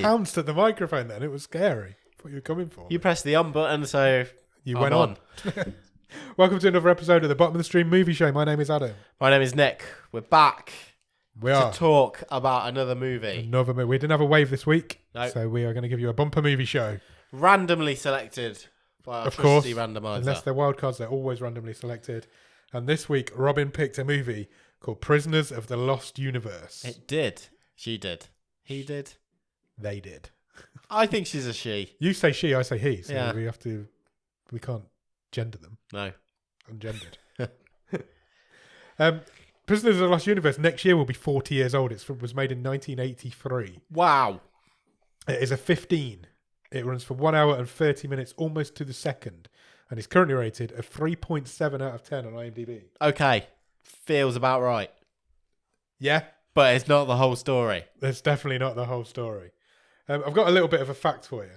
pounced at the microphone then. It was scary. What you were coming for. You pressed the on button, so You went on. Welcome to another episode of the Bottom of the Stream Movie Show. My name is Adam. My name is Nick. We're back We are. to talk about another movie. Another movie. We didn't have a wave this week, No. so we are going to give you a bumper movie show. Randomly selected by our Of course, trusty randomizer. unless they're wild cards, they're always randomly selected. And this week, Robin picked a movie called Prisoners of the Lost Universe. It did. She did. He did. They did. I think she's a she. You say she, I say he. So Yeah. we can't gender them. No. Ungendered. Prisoners of the Lost Universe next year will be 40 years old. It was made in 1983. Wow. It is a 15. It runs for 1 hour and 30 minutes, almost to the second, and is currently rated a 3.7 out of 10 on IMDb. Okay. Feels about right. Yeah, But it's not the whole story. that's definitely not the whole story. I've got a little bit of a fact for you.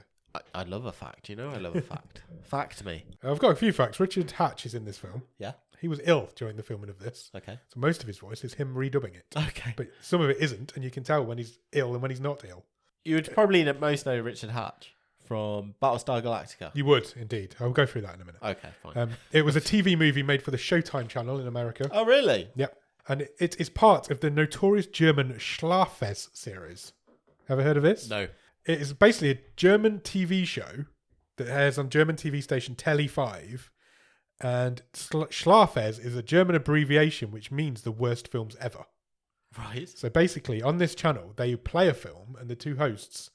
I love a fact. You know I love a fact. Fact me. I've got a few facts. Richard Hatch is in this film. Yeah. He was ill during the filming of this. Okay. So most of his voice is him redubbing it. Okay. But some of it isn't, and you can tell when he's ill and when he's not ill. You would probably most know Richard Hatch from Battlestar Galactica. You would, indeed. I'll go through that in a minute. Okay, fine. It was a TV movie made for the Showtime channel in America. Oh, really? Yep. And it is part of the notorious German Schlafes series. Ever heard of this? No. It is basically a German TV show that airs on German TV station Tele 5. And Schlafes is a German abbreviation which means the worst films ever. Right. So basically, on this channel, they play a film and the two hosts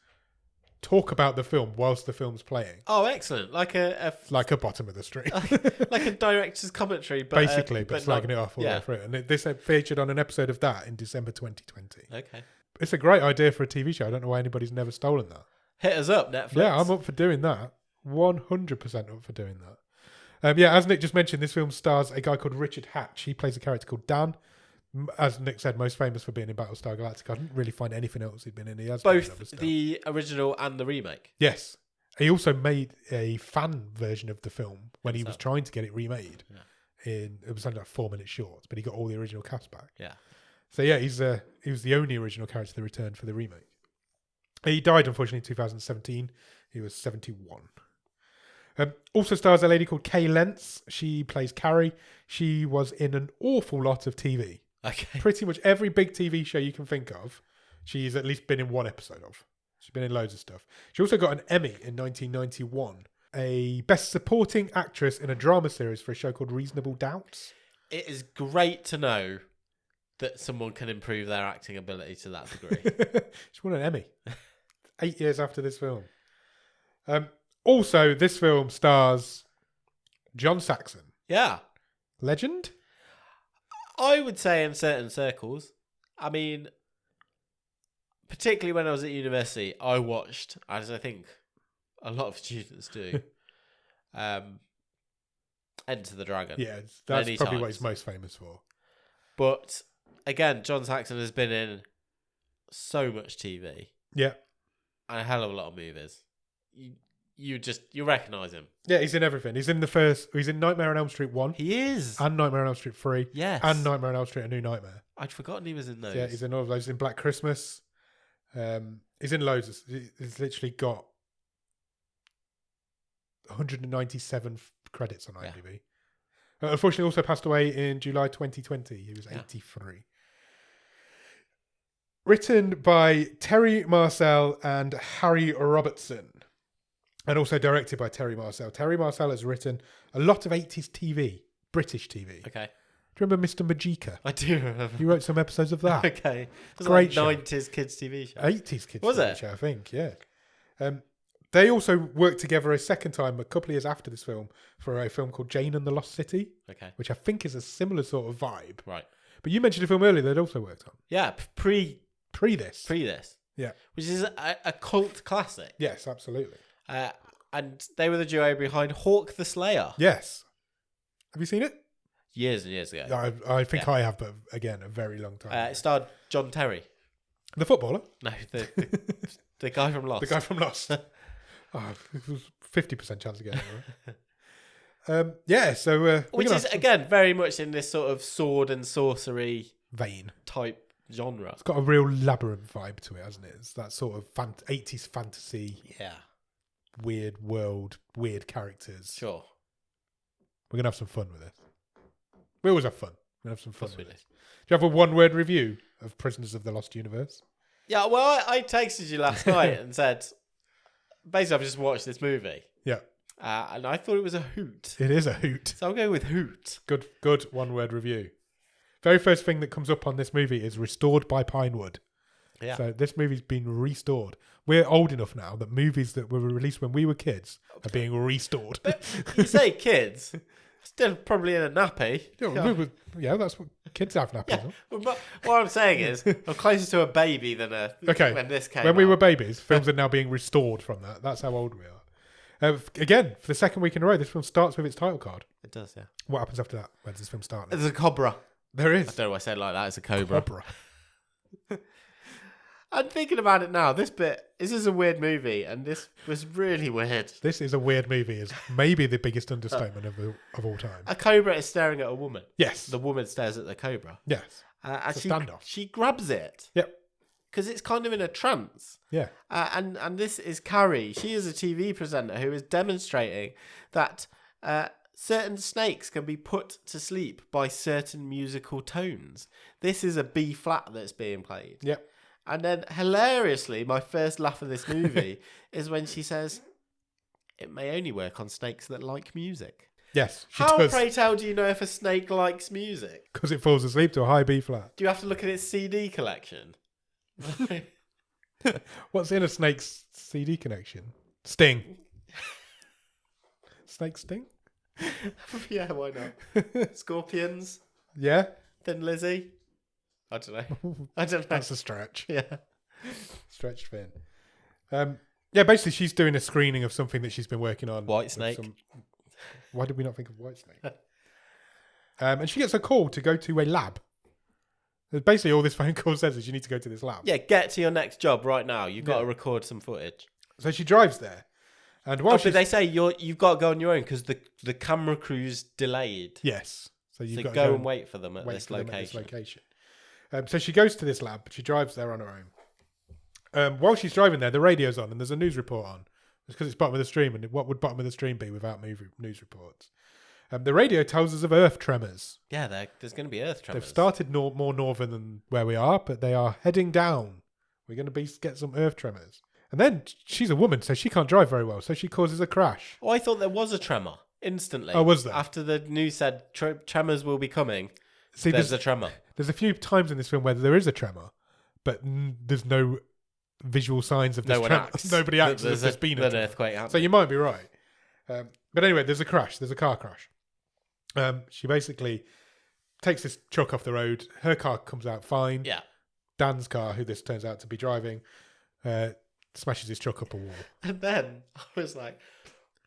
talk about the film whilst the film's playing. Oh, excellent. Like a Like a bottom of the stream. like a director's commentary, but Basically, but slagging not- it off all the yeah. way through. And this featured on an episode of that in December 2020. Okay. It's a great idea for a TV show. I don't know why anybody's never stolen that. Hit us up, Netflix. Yeah, I'm up for doing that. 100% up for doing that. Yeah, as Nick just mentioned, this film stars a guy called Richard Hatch. He plays a character called Dan. As Nick said, most famous for being in Battlestar Galactica. I didn't really find anything else he'd been in. He has been in other Both stuff. the original and the remake. Yes. He also made a fan version of the film when he was Himself. trying to get it remade. Yeah. It was only like 4 minute shorts, but he got all the original cast back. Yeah. So yeah, he was the only original character that returned for the remake. He died unfortunately in 2017. He was 71. Also stars a lady called Kay Lenz. She plays Carrie. She was in an awful lot of TV. Okay. Pretty much every big TV show you can think of, she's at least been in one episode of. She's been in loads of stuff. She also got an Emmy in 1991. A Best Supporting Actress in a Drama Series for a show called Reasonable Doubts. It is great to know that someone can improve their acting ability to that degree. She won an Emmy 8 years after this film. Also, this film stars John Saxon. Yeah. Legend? I would say in certain circles. I mean, particularly when I was at university, I watched, as I think a lot of students do, Enter the Dragon. Yeah, that's Many probably what times. he's most famous for. But again, John Saxon has been in so much TV Yeah. and a hell of a lot of movies. You recognise him. Yeah, he's in everything. He's in Nightmare on Elm Street 1 He is. and Nightmare on Elm Street 3 Yes. and Nightmare on Elm Street A New Nightmare. I'd forgotten he was in those. Yeah, he's in all of those. He's in Black Christmas. He's in loads. He's literally got 197 credits on IMDb. Unfortunately, also passed away in July 2020. He was 83. Written by Terry Marcel and Harry Robertson. And also directed by Terry Marcel. Terry Marcel has written a lot of 80s TV, British TV. Okay. Do you remember Mr. Magica? I do remember. He wrote some episodes of that. Okay. It was Great like 90s kids TV show. 80s kids Was TV it? show, I think, yeah. They also worked together a second time, a couple of years after this film, for a film called Jane and the Lost City, Okay. which I think is a similar sort of vibe. Right. But you mentioned a film earlier they'd also worked on. Yeah, pre this. this. Yeah. Which is a cult classic. Yes, absolutely. And they were the duo behind Hawk the Slayer. Yes. Have you seen it? Years and years ago. I think I have, but again, a very long time ago. It starred John Terry. The footballer? No, the guy from Lost. The guy from Lost. It was 50% chance of getting it right. Yeah, so... Which is, again, very much in this sort of sword and sorcery vein. type genre. It's got a real labyrinth vibe to it, hasn't it? It's that sort of 80s fantasy, Yeah, weird world, weird characters. sure. We're going to have some fun with this. We always have fun. We're going to have some fun Course we with do. this. Do you have a one-word review of Prisoners of the Lost Universe? Yeah, well, I texted you last night and said, basically, I've just watched this movie. Yeah. And I thought it was a hoot. It is a hoot. So I'll go with hoot. Good one-word review. Very first thing that comes up on this movie is restored by Pinewood. Yeah. So this movie's been restored. We're old enough now that movies that were released when we were kids are being restored. You say kids, still probably in a nappy. Yeah, that's what kids have nappies Yeah. on. But what I'm saying is, I'm closer to a baby than when this came When we out. were babies, films are now being restored from that. That's how old we are. Again, for the second week in a row, this film starts with its title card. It does, yeah. What happens after that? Where does this film start? There's a cobra. There I is. don't know why I said it like that. It's a cobra. Cobra. I'm thinking about it now. This is a weird movie, and this was really weird. This is a weird movie. Is maybe the biggest understatement of all time. A cobra is staring at a woman. Yes. The woman stares at the cobra. Yes. And It's a standoff. she grabs it. Yep. Because it's kind of in a trance. Yeah. And this is Carrie. She is a TV presenter who is demonstrating that certain snakes can be put to sleep by certain musical tones. This is a B flat that's being played. Yep. And then, hilariously, my first laugh of this movie is when she says, it may only work on snakes that like music. Yes. She How, does. pray tell, do you know if a snake likes music? Because it falls asleep to a high B flat. Do you have to look at its CD collection? What's in a snake's CD connection? Sting. Snake Sting? Yeah, why not? Scorpions? Yeah. Thin Lizzy? I don't know. I don't know. That's a stretch. Yeah. Stretched thin. Yeah, basically she's doing a screening of something that she's been working on. White with Snake. Why did we not think of White Snake? And she gets a call to go to a lab. Basically all this phone call says is you need to go to this lab. Yeah, get to your next job right now. You've got to record some footage. So she drives there. And while But they say you've got to go on your own because the camera crew's delayed. Yes. So you've So got to go and wait for them at wait this for them at this location. location. So she goes to this lab. She drives there on her own. While she's driving there, the radio's on and there's a news report on. It's because it's bottom of the stream. And what would bottom of the stream be without news reports? The radio tells us of earth tremors. Yeah, there's going to be earth tremors. They've started more northern than where we are, but they are heading down. We're going to get some earth tremors. And then she's a woman, so she can't drive very well. So she causes a crash. Oh, I thought there was a tremor instantly. Oh, was there? After the news said tremors will be coming, See, there's a tremor. There's a few times in this film where there is a tremor, but there's no visual signs of this No one tremor. acts. Nobody acts as if there's been a an tremor. earthquake happening. So you might be right. But anyway, there's a crash. There's a car crash. She basically takes this truck off the road. Her car comes out fine. Yeah. Dan's car, who this turns out to be driving, smashes his truck up a wall. And then I was like,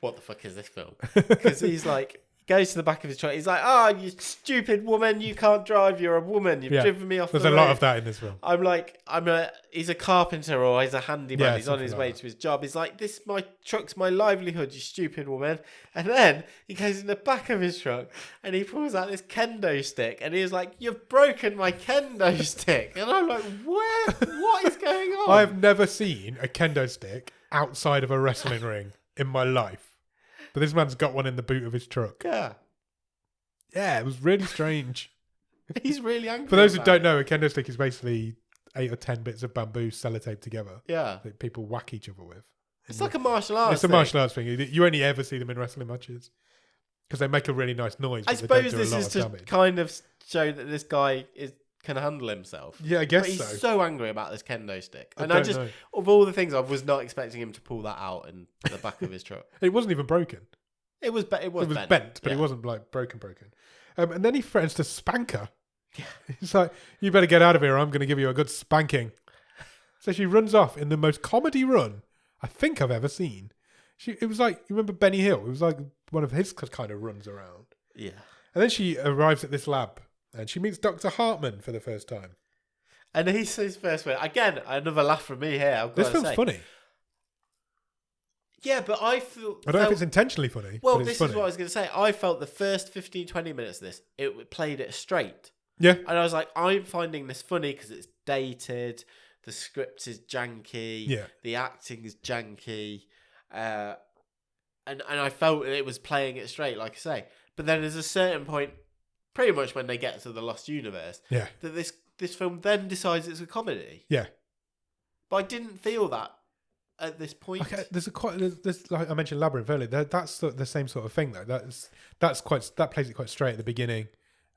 what the fuck is this film? Because he's like, goes to the back of his truck. He's like, oh, you stupid woman. You can't drive. You're a woman. You've driven me off There's the a road. lot of that in this film. I'm like, he's a carpenter or he's a handyman. Yeah, He's on his something way like to his job. He's like, my truck's my livelihood, you stupid woman. And then he goes in the back of his truck and he pulls out this kendo stick and he's like, you've broken my kendo stick. And I'm like, what is going on? I've never seen a kendo stick outside of a wrestling ring in my life. But this man's got one in the boot of his truck. Yeah. Yeah, it was really strange. He's really angry. For those who about don't it. know, a kendo stick is basically 8 or 10 bits of bamboo sellotaped together Yeah. that people whack each other with. It's like a martial arts It's a thing. martial arts thing. You only ever see them in wrestling matches because they make a really nice noise. I But they don't suppose do this a lot is of to damage. kind of show that this guy can handle himself. Yeah, I guess But he's so. so angry about this kendo stick. I And I don't just, know. of all the things, I was not expecting him to pull that out in the back of his truck. It wasn't even broken. It was It was bent, but Yeah. it wasn't like broken. And then he threatens to spank her. He's like, you better get out of here or I'm going to give you a good spanking. So she runs off in the most comedy run I think I've ever seen. It was like, you remember Benny Hill? It was like one of his kind of runs around. Yeah. And then she arrives at this lab and she meets Dr. Hartman for the first time. And he's his first word. Again, another laugh from me here. I've got This to film's say. funny. Yeah, but I feel... I don't know if it's intentionally funny, Well, but it's this funny. is what I was going to say. I felt the first 15, 20 minutes of this, it played it straight. Yeah. And I was like, I'm finding this funny because it's dated, the script is janky, Yeah. the acting is janky, and I felt it was playing it straight, like I say. But then there's a certain point, pretty much when they get to the Lost Universe, Yeah. that this film then decides it's a comedy. Yeah. But I didn't feel that at this point. Okay, there's like I mentioned Labyrinth earlier. That's the same sort of thing though. That plays it quite straight at the beginning,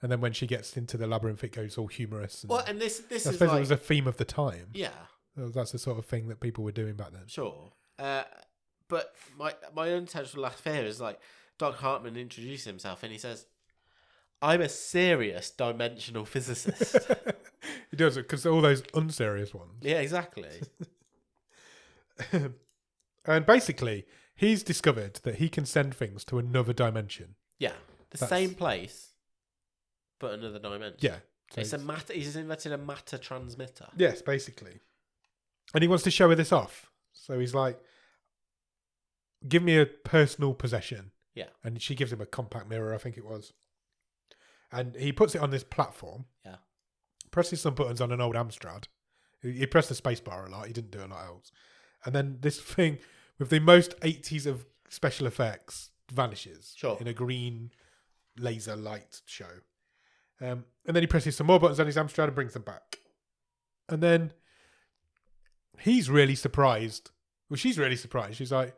and then when she gets into the labyrinth, it goes all humorous. Well, and this I is suppose like, it was a theme of the time. yeah, That's the sort of thing that people were doing back then. sure. But my unintentional laugh here is like Doc Hartman introduces himself and he says, "I'm a serious dimensional physicist." He does it because all those unserious ones. Yeah, exactly. And basically, he's discovered that he can send things to another dimension. Yeah, same place, but another dimension. Yeah, so It's a matter. He's invented a matter transmitter. Yes, basically. And he wants to show her this off. So he's like, give me a personal possession. Yeah. And she gives him a compact mirror, I think it was. And he puts it on this platform. Yeah. Presses some buttons on an old Amstrad. He pressed the space bar a lot. He didn't do a lot else. And then this thing with the most 80s of special effects vanishes. Sure. In a green laser light show. And then he presses some more buttons on his Amstrad and brings them back. And then he's really surprised. Well, she's really surprised. She's like,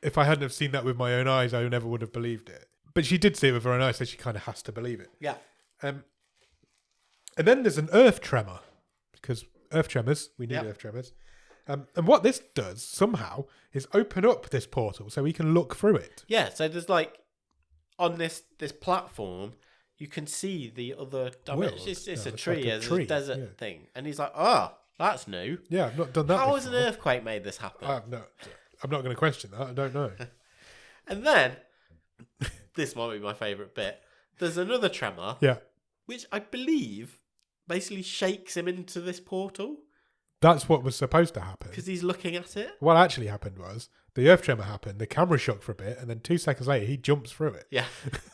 if I hadn't have seen that with my own eyes, I never would have believed it. But she did see it with her own eyes, so she kind of has to believe it. Yeah. And then there's an earth tremor, because earth tremors, we need Yep. earth tremors. And what this does, somehow, is open up this portal so we can look through it. Yeah. So there's like on this platform, you can see the other dimension. World. It's Yeah, a it's tree, like a it's tree, a desert yeah. thing, and he's like, "Oh, that's new. Yeah, I've not done that How has an before. earthquake made this happen?" I'm not going to question that. I don't know. And then, this might be my favourite bit. There's another tremor, Yeah. which I believe basically shakes him into this portal That's what was supposed to happen. because he's looking at it. What actually happened was the earth tremor happened, the camera shook for a bit, and then 2 seconds later he jumps through it. Yeah,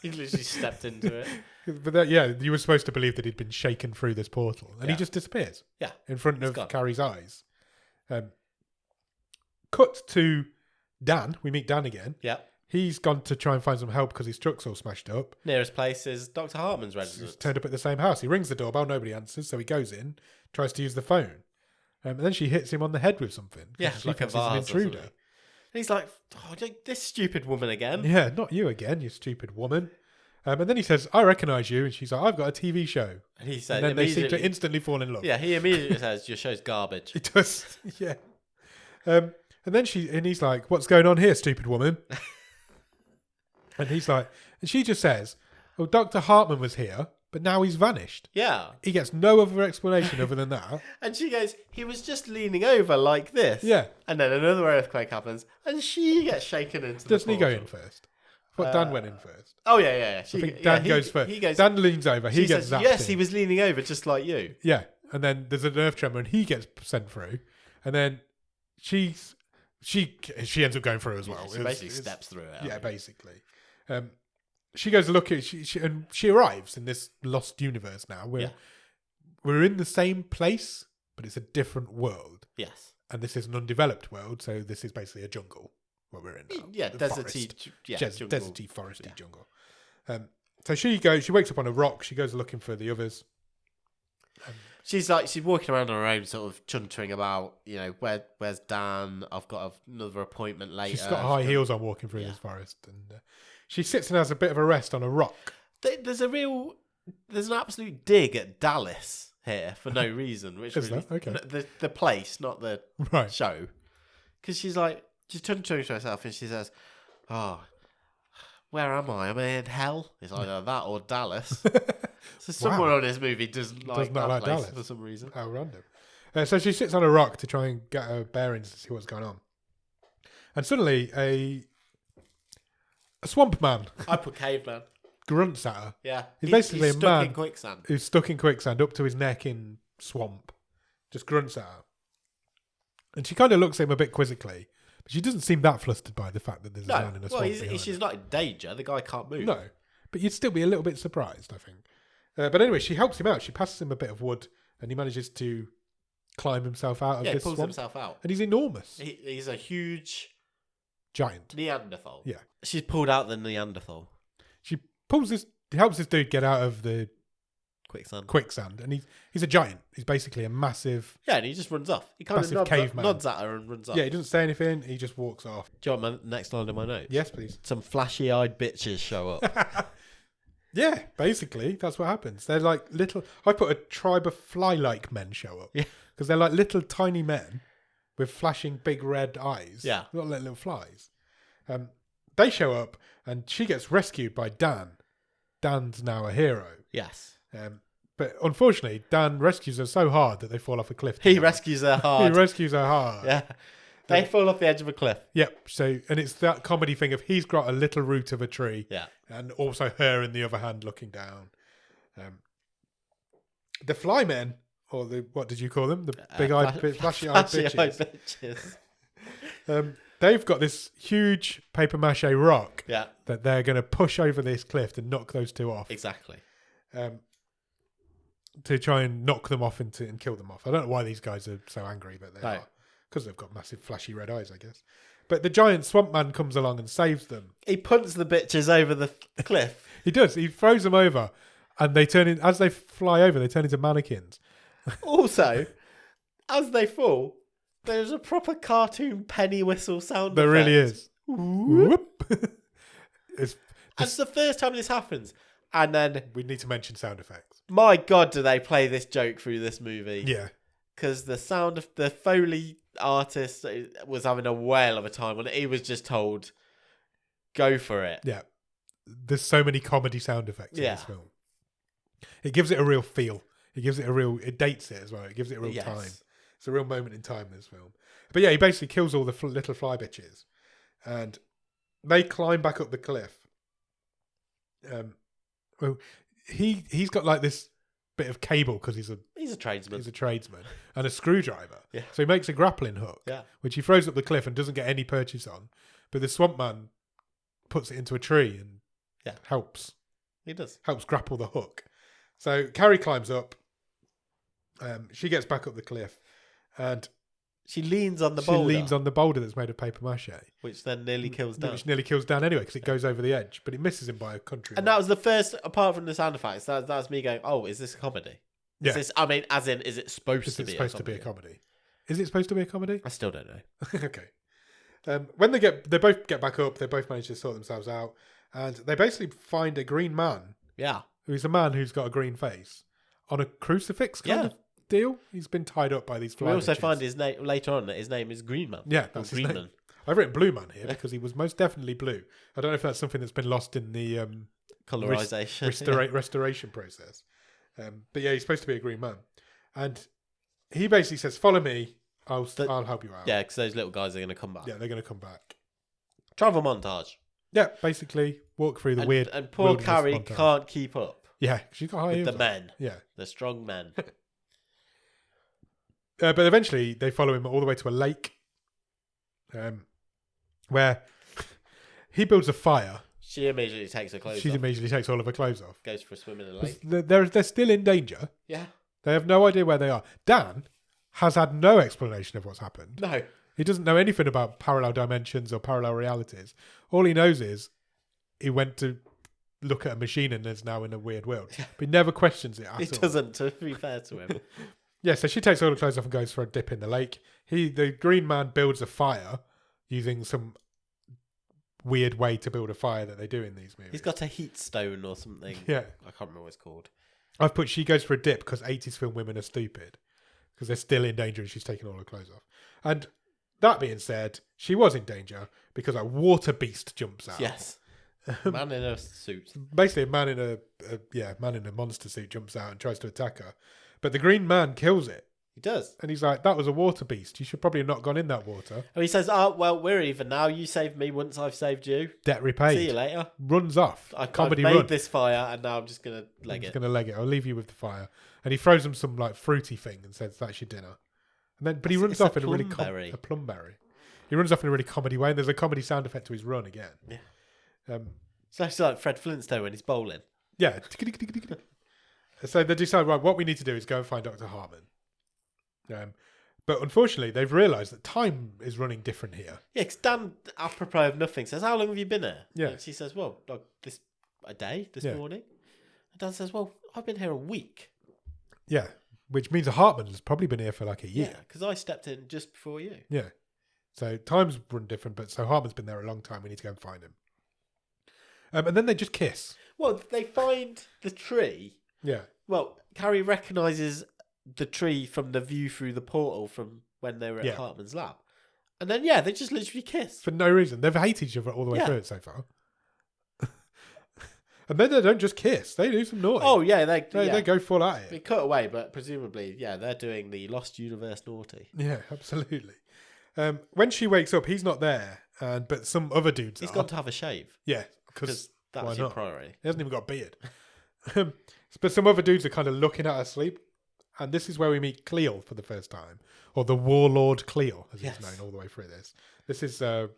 he literally stepped into it. But you were supposed to believe that he'd been shaken through this portal, and he Yeah. just disappears. Yeah, in front he's of gone. Carrie's eyes. Cut to Dan. We meet Dan again. Yeah. He's gone to try and find some help because his truck's all smashed up. Nearest place is Dr. Hartman's He's residence. turned up at the same house. He rings the doorbell. Nobody answers, so he goes in, tries to use the phone, and then she hits him on the head with something. Yeah, she like a thinks he's an vase or intruder. something. And he's like, "Oh, this stupid woman again." Yeah, not you again, you stupid woman. And then he says, "I recognise you," and she's like, "I've got a TV show." And he said, And then they seem to immediately, instantly fall in love. yeah, he immediately says, "Your show's garbage." He does, yeah. And then he's like, "What's going on here, stupid woman?" And he's like, and she just says, "Oh, Dr. Hartman was here, but now he's vanished." Yeah. He gets no other explanation other than that. And she goes, "He was just leaning over like this." Yeah. And then another earthquake happens, and she gets shaken into Doesn't the he go portal. in first? I thought Dan went in first. Oh, yeah. I think Dan goes first. He goes, Dan leans over. He she gets says, zapped "Yes, in. he was leaning over just like you." Yeah. And then there's an earth tremor and he gets sent through. And then she ends up going through as well. She basically steps through it. Yeah, basically. She goes to look at and she arrives in this lost universe now. We're in the same place, but it's a different world. Yes. And this is an undeveloped world, so this is basically a jungle what we're in now. Yeah, The deserty. forest. Yeah, jungle. Deserty, foresty jungle. So she wakes up on a rock. She goes looking for the others. She's walking around on her own, sort of chuntering about. Where's Dan? I've got another appointment later. She's got high heels on walking through this forest, and she sits and has a bit of a rest on a rock. There's an absolute dig at Dallas here for no reason. Which Is really, there? Okay. the place, not the Right. show. Because she's chuntering to herself and she says, "Oh, where am I? Am I in hell? It's either that or Dallas." So someone on this movie doesn't like that place Dallas for some reason. How random. So she sits on a rock to try and get her bearings to see what's going on. And suddenly a swamp man I put caveman. grunts at her. Yeah, He's basically a stuck man. in quicksand. Who's stuck in quicksand up to his neck in swamp. Just grunts at her. And she kind of looks at him a bit quizzically. But she doesn't seem that flustered by the fact that there's a man in a swamp behind she's her. not in danger. The guy can't move. No. But you'd still be a little bit surprised, I think. But anyway, she helps him out. She passes him a bit of wood, and he manages to climb himself out of Yeah, he this pulls swamp. himself out. And he's enormous. He's a huge Giant. Neanderthal. Yeah. She's pulled out the Neanderthal. She helps this dude get out of the Quicksand. and he's a giant. He's basically a massive. Yeah, and he just runs off. He kind of Massive caveman. nods at her and runs off. Yeah, he doesn't say anything. He just walks off. Do you want my next line in my notes? Yes, please. Some flashy-eyed bitches show up. Yeah, basically that's what happens. They're like little. I put a tribe of fly-like men show up. Yeah. Because they're like little tiny men with flashing big red eyes. Yeah. Not like little flies. They show up and she gets rescued by Dan. Dan's now a hero. Yes. But unfortunately, Dan rescues her so hard that they fall off a cliff. He rescues her hard. He rescues her hard. Yeah. They fall off the edge of a cliff. Yep. So, and it's that comedy thing of he's got a little root of a tree. Yeah. And also her in the other hand looking down. The flymen, or the, what did you call them? The big-eyed, flashy-eyed bitches. They've got this huge paper mache rock that they're going to push over this cliff to knock those two off. Exactly. To try and knock them off and kill them off. I don't know why these guys are so angry, but they are. Because they've got massive flashy red eyes, I guess. But the giant swamp man comes along and saves them. He punts the bitches over the cliff. He does. He throws them over, and they turn in. As they fly over, they turn into mannequins. Also, as they fall, there's a proper cartoon penny whistle sound. There effect. really is. Whoop. It's the first time this happens. And then we need to mention sound effects. My God, do they play this joke through this movie? Yeah. Because the sound of the Foley artist was having a whale of a time when he was just told, go for it. Yeah. There's so many comedy sound effects in this film. It gives it a real feel. It dates it as well. It gives it a real time. It's a real moment in time, this film. But yeah, he basically kills all the little fly bitches. And they climb back up the cliff. Well, he's got like this bit of cable because he's a tradesman. He's a tradesman and a screwdriver. Yeah. So he makes a grappling hook, which he throws up the cliff and doesn't get any purchase on. But the swamp man puts it into a tree and helps. He does. Helps grapple the hook. So Carrie climbs up. She gets back up the cliff and she leans on the boulder. She leans on the boulder that's made of paper mache. Which then nearly kills Dan. Which nearly kills Dan anyway because it goes over the edge. But it misses him by a country. And that was the first, apart from the sound effects, that was me going, oh, is this a comedy? Yeah. Is this, I mean, as in, is it supposed to be supposed to be a comedy? Is it supposed to be a comedy? I still don't know. Okay. When they both get back up, they both manage to sort themselves out. And they basically find a green man. Yeah. Who's a man who's got a green face on a crucifix kind of deal. He's been tied up by these fly We also bitches. find his name later on that his name is Green Man. Yeah, that's his Green name. Man. I've written Blue Man here because he was most definitely blue. I don't know if that's something that's been lost in the colorization restoration process. But yeah, he's supposed to be a green man. And he basically says, follow me, I'll help you out. Yeah, because those little guys are going to come back. Yeah, they're going to come back. Travel montage. Yeah, basically walk through the weird. And poor Carrie can't keep up. Yeah, she's got high heels. The men. Yeah. The strong men. But eventually they follow him all the way to a lake where he builds a fire. She immediately takes her clothes off. She immediately takes all of her clothes off. Goes for a swim in the lake. They're still in danger. Yeah. They have no idea where they are. Dan has had no explanation of what's happened. No. He doesn't know anything about parallel dimensions or parallel realities. All he knows is he went to look at a machine and is now in a weird world. But he never questions it at all. He doesn't, to be fair to him. Yeah, so she takes all her clothes off and goes for a dip in the lake. The green man builds a fire using some weird way to build a fire that they do in these movies. He's got a heat stone or something. Yeah. I can't remember what it's called. I've put she goes for a dip because 80s film women are stupid because they're still in danger and she's taking all her clothes off. And that being said, she was in danger because a water beast jumps out. Yes. Man in a suit. Basically, a man in a monster suit jumps out and tries to attack her. But the green man kills it. He does. And he's like, that was a water beast. You should probably have not gone in that water. And he says, oh, well, we're even now. You saved me once I've saved you. Debt repaid. See you later. Runs off. I've Comedy made run. this fire and now I'm just going to leg it. I'm just going to leg it. I'll leave you with the fire. And he throws him some like fruity thing and says, that's your dinner. And then, but he runs off in a really a plumberry. He runs off in a really comedy way, and there's a comedy sound effect to his run again. Yeah. So it's like Fred Flintstone when he's bowling. Yeah. So they decide, right, what we need to do is go and find Dr. Hartman. But unfortunately, they've realised that time is running different here. Yeah, because Dan, apropos of nothing, says, "How long have you been here?" Yeah. And she says, "Well, like a day this Yeah. morning." And Dan says, "Well, I've been here a week." Yeah, which means a Hartman has probably been here for like a Yeah, year. because I stepped in just before you. Yeah. So time's run different, but so Hartman's been there a long time. We need to go and find him. And then they just kiss. Well, they find the tree. Yeah. Well, Carrie recognises the tree from the view through the portal from when they were at Yeah. Hartman's lab. And then, yeah, they just literally kiss. For no reason. They've hated each other all the way Yeah. through it so far. And then they don't just kiss. They do some naughty. Oh, yeah, They go full at They it. cut away, but presumably, yeah, they're doing the Lost Universe naughty. Yeah, absolutely. When she wakes up, he's not there. But some other dudes He's are. gone to have a shave. Yeah, Because why that's your not? priority. He hasn't even got a beard. But some other dudes are kind of looking at her sleep. And this is where we meet Cleo for the first time. Or the Warlord Cleo, as Yes. he's known all the way through this. This is John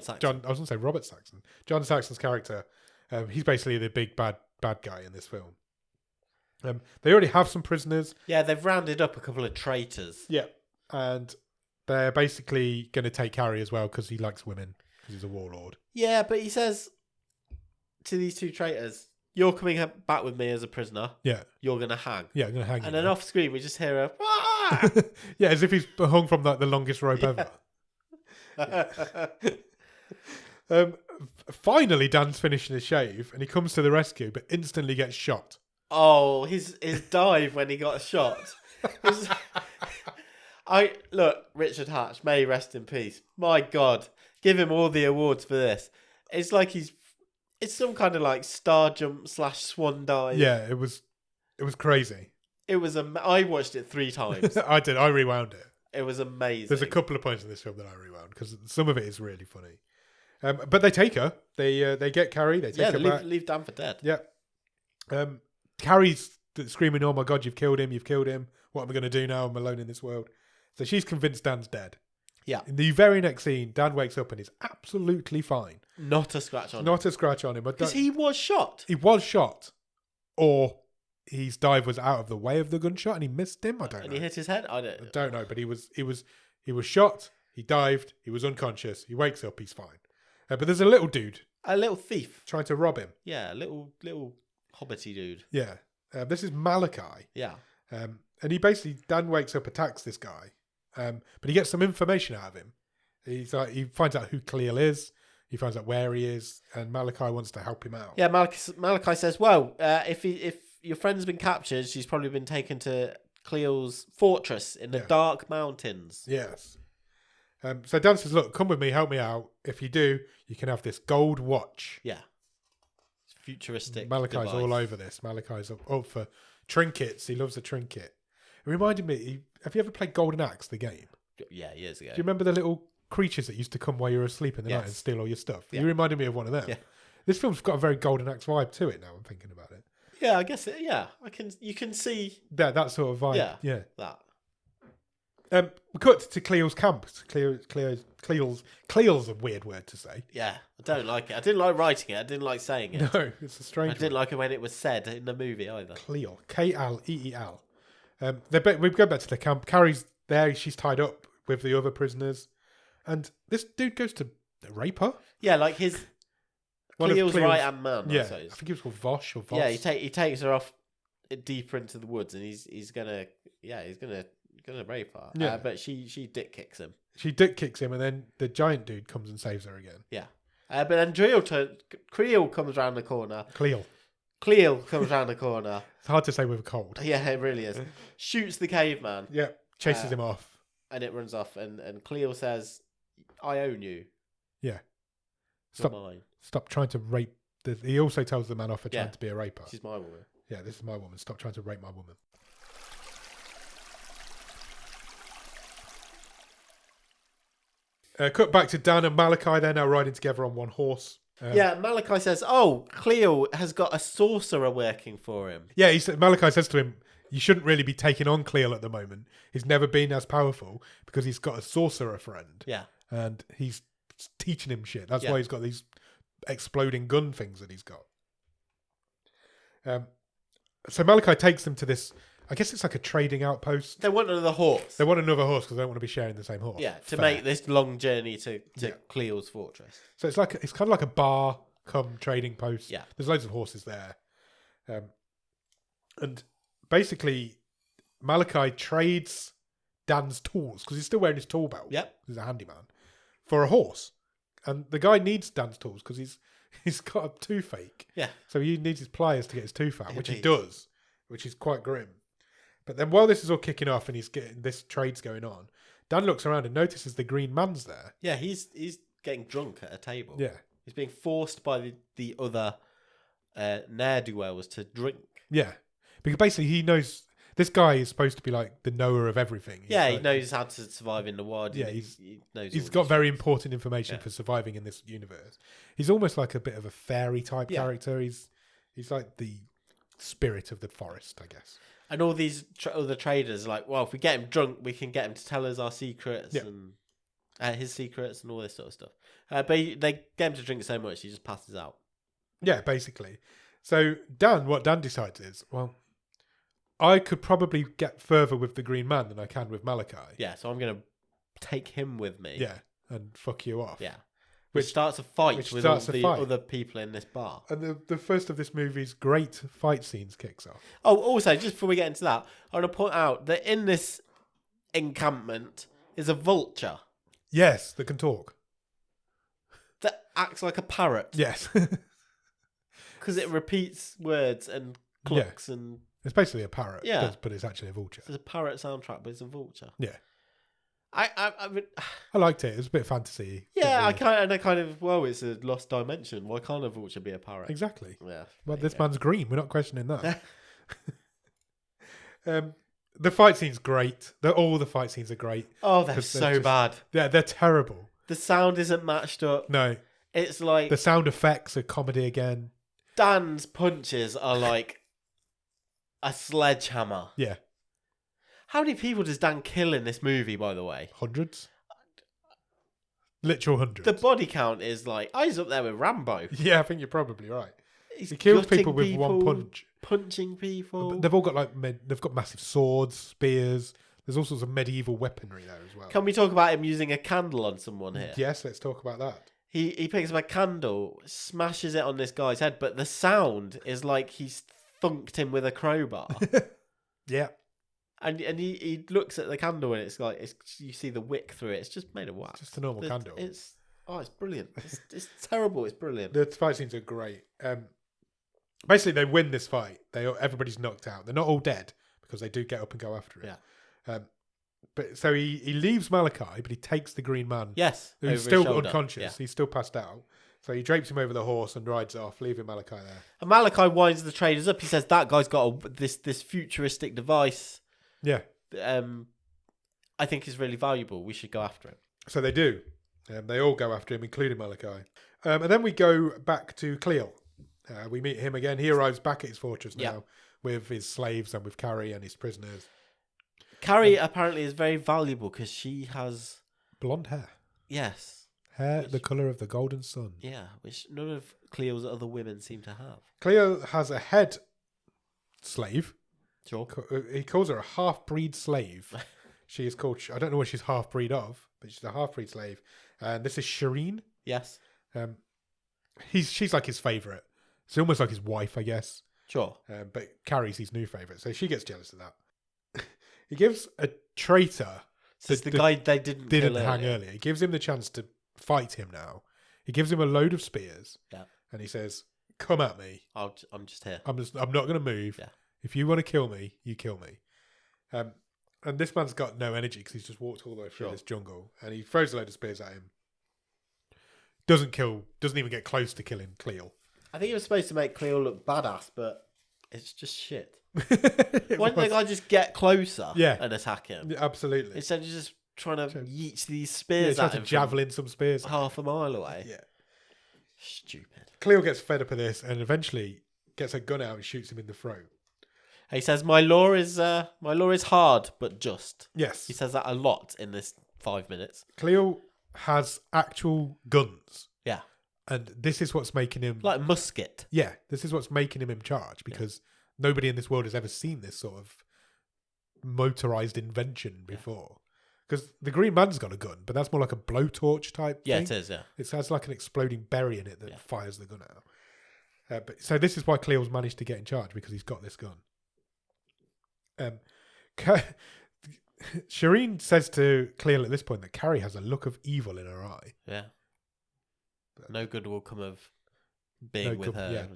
Saxon. John. I was going to say Robert Saxon. John Saxon's character. He's basically the big bad guy in this film. They already have some prisoners. Yeah, they've rounded up a couple of traitors. Yeah. And they're basically going to take Carrie as well because he likes women. Because he's a warlord. Yeah, but he says to these two traitors, "You're coming back with me as a prisoner. Yeah. You're going to hang." Yeah, I'm going to hang you. And then now. off screen, we just hear a... "Ah!" Yeah, as if he's hung from the longest rope Yeah. ever. Finally, Dan's finishing his shave and he comes to the rescue, but instantly gets shot. Oh, his dive when he got shot. Was- Look, Richard Hatch, may he rest in peace. My God, give him all the awards for this. It's like it's some kind of like star jump / swan dive. Yeah, it was crazy. It was I watched it 3 times. I did. I rewound it. It was amazing. There's a couple of points in this film that I rewound because some of it is really funny. But they take her. They get Carrie. They take her back. leave Dan for dead. Yeah. Carrie's screaming, "Oh my God, you've killed him! You've killed him! What am I going to do now? I'm alone in this world." So she's convinced Dan's dead. Yeah. In the very next scene, Dan wakes up and is absolutely fine. Not a scratch on him. Not a scratch on him. Because he was shot. He was shot, or his dive was out of the way of the gunshot and he missed him. I don't know. And he hit his head? I I don't know, but he was shot. He dived. He was unconscious. He wakes up. He's fine. But there's a little dude A little thief. trying to rob him. Yeah, a little hobbity dude. Yeah. This is Malachi. Yeah. And he basically, Dan wakes up, attacks this guy. But he gets some information out of him. He finds out who Cleo is. He finds out where he is. And Malachi wants to help him out. Yeah, Malachi says, well, if your friend's been captured, she's probably been taken to Cleo's fortress in the dark mountains. Yes. So Dan says, "Look, come with me, help me out. If you do, you can have this gold watch." Yeah. It's futuristic. Malachi's device. all over this. Malachi's up for trinkets. He loves a trinket. It reminded me, have you ever played Golden Axe, the game? Yeah, years ago. Do you remember the little creatures that used to come while you were asleep in the night and steal all your stuff? Yeah. You reminded me of one of them. Yeah. This film's got a very Golden Axe vibe to it now, I'm thinking about it. Yeah, I guess you can see That sort of vibe. Yeah. that. We cut to Cleo's camp. Cleo's a weird word to say. Yeah, I don't like it. I didn't like writing it. I didn't like saying it. No, it's a strange I didn't like it when it was said in the movie either. Cleo. K-L-E-E-L. We go back to the camp. Carrie's there. She's tied up with the other prisoners. And this dude goes to rape her. Yeah, like his Cleo's right-hand man, Yeah, I suppose. I think he was called Vosh or Voss. Yeah, he takes her off deeper into the woods, and he's gonna rape her. Yeah. But she dick kicks him. She dick kicks him, and then the giant dude comes and saves her again. Yeah. But then Cleo comes around the corner. Cleo. Comes around the corner. It's hard to say with a cold. Yeah, it really is. Shoots the caveman. Yeah, chases him off. And it runs off. And Cleo says, "I own you. Yeah. You're mine. Stop trying to rape. He also tells the man off for trying Yeah. to be a raper. She's my woman." Yeah, this is my woman. Stop trying to rape my woman. Cut back to Dan and Malachi. They're now riding together on one horse. Yeah, Malachi says, "Oh, Cleo has got a sorcerer working for him." Yeah, Malachi says to him, "You shouldn't really be taking on Cleo at the moment. He's never been as powerful because he's got a sorcerer friend. Yeah. And he's teaching him shit. That's Yeah. why he's got these exploding gun things that he's got." So Malachi takes them to this. I guess it's like a trading outpost. They want another horse. They want another horse because they don't want to be sharing the same horse. Yeah, to Fair. make this long journey to Yeah. Cleo's fortress. So it's kind of like a bar come trading post. Yeah. There's loads of horses there, and basically Malachi trades Dan's tools because he's still wearing his tool belt. Yep. He's a handyman for a horse, and the guy needs Dan's tools because he's got a toothache. Yeah. So he needs his pliers to get his tooth out, which he Indeed. does, which is quite grim. But then while this is all kicking off and this trade's going on, Dan looks around and notices the green man's there. Yeah, he's getting drunk at a table. Yeah. He's being forced by the other ne'er-do-wells to drink. Yeah. Because basically he knows this guy is supposed to be like the knower of everything. He knows how to survive in the wild. Yeah, he knows. He's all got these very things. important information for surviving in this universe. He's almost like a bit of a fairy type character. He's like the spirit of the forest, I guess. And all these other traders are like, well, if we get him drunk, we can get him to tell us our secrets and his secrets and all this sort of stuff. But they get him to drink so much, he just passes out. Yeah, basically. So what Dan decides is, well, I could probably get further with the green man than I can with Malachi. Yeah, so I'm going to take him with me. Yeah, and fuck you off. Yeah. Which starts a fight with all the other people in this bar. And the first of this movie's great fight scenes kicks off. Oh, also, just before we get into that, I want to point out that in this encampment is a vulture Yes, that can talk. that acts like a parrot Yes. because it repeats words and clucks and It's basically a parrot, Yeah. but it's actually a vulture. it's a parrot soundtrack, but it's a vulture. Yeah. I mean, I liked it. It was a bit fantasy. yeah, I kind of well, it's a lost dimension. Why can't a vulture be a parrot? Exactly. Yeah. Well, there this you go. man's green. We're not questioning that. The fight scene's great. All the fight scenes are great. Oh, they're 'Cause so just- bad. Yeah, they're terrible. The sound isn't matched up. No, It's like the sound effects are comedy again. Dan's punches are like a sledgehammer. Yeah, How many people does Dan kill in this movie, by the way? hundreds. Literal hundreds. The body count is like, he's up there with Rambo. Yeah, I think you're probably right. He's He kills gutting people with one punch. punching people. But they've all got they've got massive swords, spears. There's all sorts of medieval weaponry there as well. Can we talk about him using a candle on someone here? Yes, let's talk about that. He picks up a candle, smashes it on this guy's head, but the sound is like he's thunked him with a crowbar. Yeah, and he looks at the candle and it's like you see the wick through it. It's just made of wax. just a normal candle. It's brilliant. It's terrible. It's brilliant. The fight scenes are great. Basically, they win this fight. Everybody's knocked out. They're not all dead because they do get up and go after it. Yeah. But so he leaves Malachi, but he takes the green man, Yes, over who's his still shoulder. unconscious. Yeah. He's still passed out. So he drapes him over the horse and rides off, leaving Malachi there. And Malachi winds the traders up. He says that guy's got this futuristic device. Yeah. I think is really valuable. We should go after it. So they do. They all go after him, including Malachi. And then we go back to Cleo. We meet him again. He arrives back at his fortress now with his slaves and with Carrie and his prisoners. Carrie apparently is very valuable because she has Blonde hair. yes, Hair the colour of the golden sun. yeah, which none of Cleo's other women seem to have. Cleo has a head slave. Sure. He calls her a half-breed slave. She is called, I don't know what she's half-breed of, but she's a half-breed slave. And this is Shireen. Yes. She's like his favourite. It's almost like his wife, I guess. Sure. But Carrie's his new favourite, so she gets jealous of that. He gives a traitor So it's the guy they didn't kill hang earlier. He gives him the chance to fight him now. He gives him a load of spears. Yeah. And he says, "Come at me. I'm just here. I'm not going to move. Yeah. If you want to kill me, you kill me." And this man's got no energy because he's just walked all the way through this jungle, and he throws a load of spears at him. Doesn't even get close to killing Cleo. I think it was supposed to make Cleo look badass, but it's just shit. It Why didn't the was- guy just get closer Yeah. and attack him? Yeah, absolutely. Instead of just trying to yeet these Yeah, spears he tried at to him from javelin some spears. half a mile away. Yeah. Stupid. Cleo gets fed up of this and eventually gets a gun out and shoots him in the throat. He says, "My law is hard but just." Yes. He says that a lot in this 5 minutes. Cleo has actual guns. Yeah, And this is what's making him... like a musket. Yeah, this is what's making him in charge because nobody in this world has ever seen this sort of motorized invention before. Because the Green Man's got a gun, but that's more like a blowtorch type Yeah, thing. it is, yeah. It has like an exploding berry in it that fires the gun out. So this is why Cleo's managed to get in charge, because he's got this gun. Shireen says to Cleo at this point that Carrie has a look of evil in her eye. Yeah. No good will come of being with her,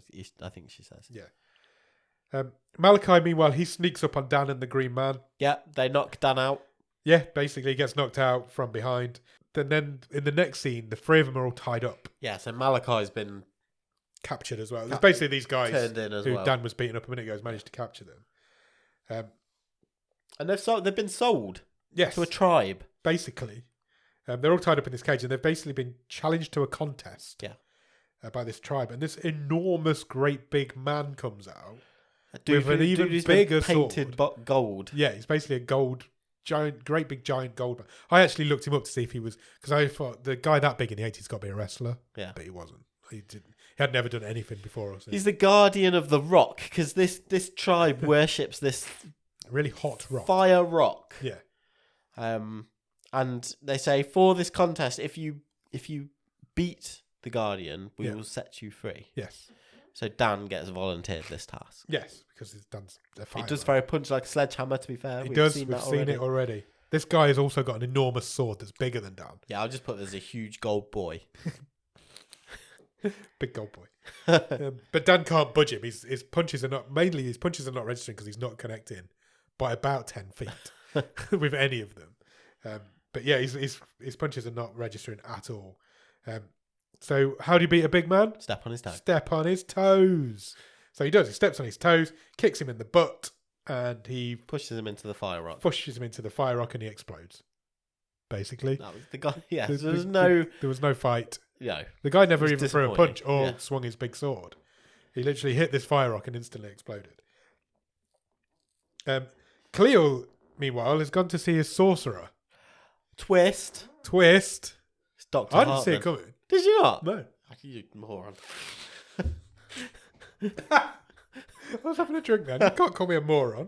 I think she says. Yeah. Malachi, meanwhile, he sneaks up on Dan and the Green Man. Yeah, they knock Dan out. Yeah, basically he gets knocked out from behind. Then in the next scene, the three of them are all tied up. Yeah, so Malachi's been captured as well. It's basically these guys turned in as who well. Dan was beating up a minute ago has managed to capture them. And they've been sold Yes, to a tribe. basically. They're all tied up in this cage and they've basically been challenged to a contest by this tribe. And this enormous, great big man comes out with an even bigger painted sword. gold. Yeah, he's basically a great big giant gold man. I actually looked him up to see if he was, because I thought the guy that big in the 80s got to be a wrestler. Yeah. But he wasn't. He had never done anything before or since. He's the guardian of the rock, because this tribe worships this really hot rock. fire rock. Yeah. And they say for this contest, if you beat the guardian, we will set you free. Yes. So Dan gets volunteered this task. Yes, because he's done a fire. He does throw a punch like a sledgehammer, to be fair. We've seen it already. This guy has also got an enormous sword that's bigger than Dan. Yeah, I'll just put there's a huge gold boy. Big gold boy. But Dan can't budge him. His punches are not registering because he's not connecting by about 10 feet with any of them. But yeah, his punches are not registering at all. So how do you beat a big man? Step on his toes. Step on his toes. So he does. He steps on his toes, kicks him in the butt, and he pushes him into the fire rock. Pushes him into the fire rock, and he explodes. Basically, that was the guy. Yeah, there was no fight. No, the guy never even threw a punch or swung his big sword. He literally hit this fire rock and instantly exploded. Cleo, meanwhile, has gone to see his sorcerer. Twist. It's Dr. I didn't see it coming. Did you not? No. You moron. I was having a drink then. You can't call me a moron.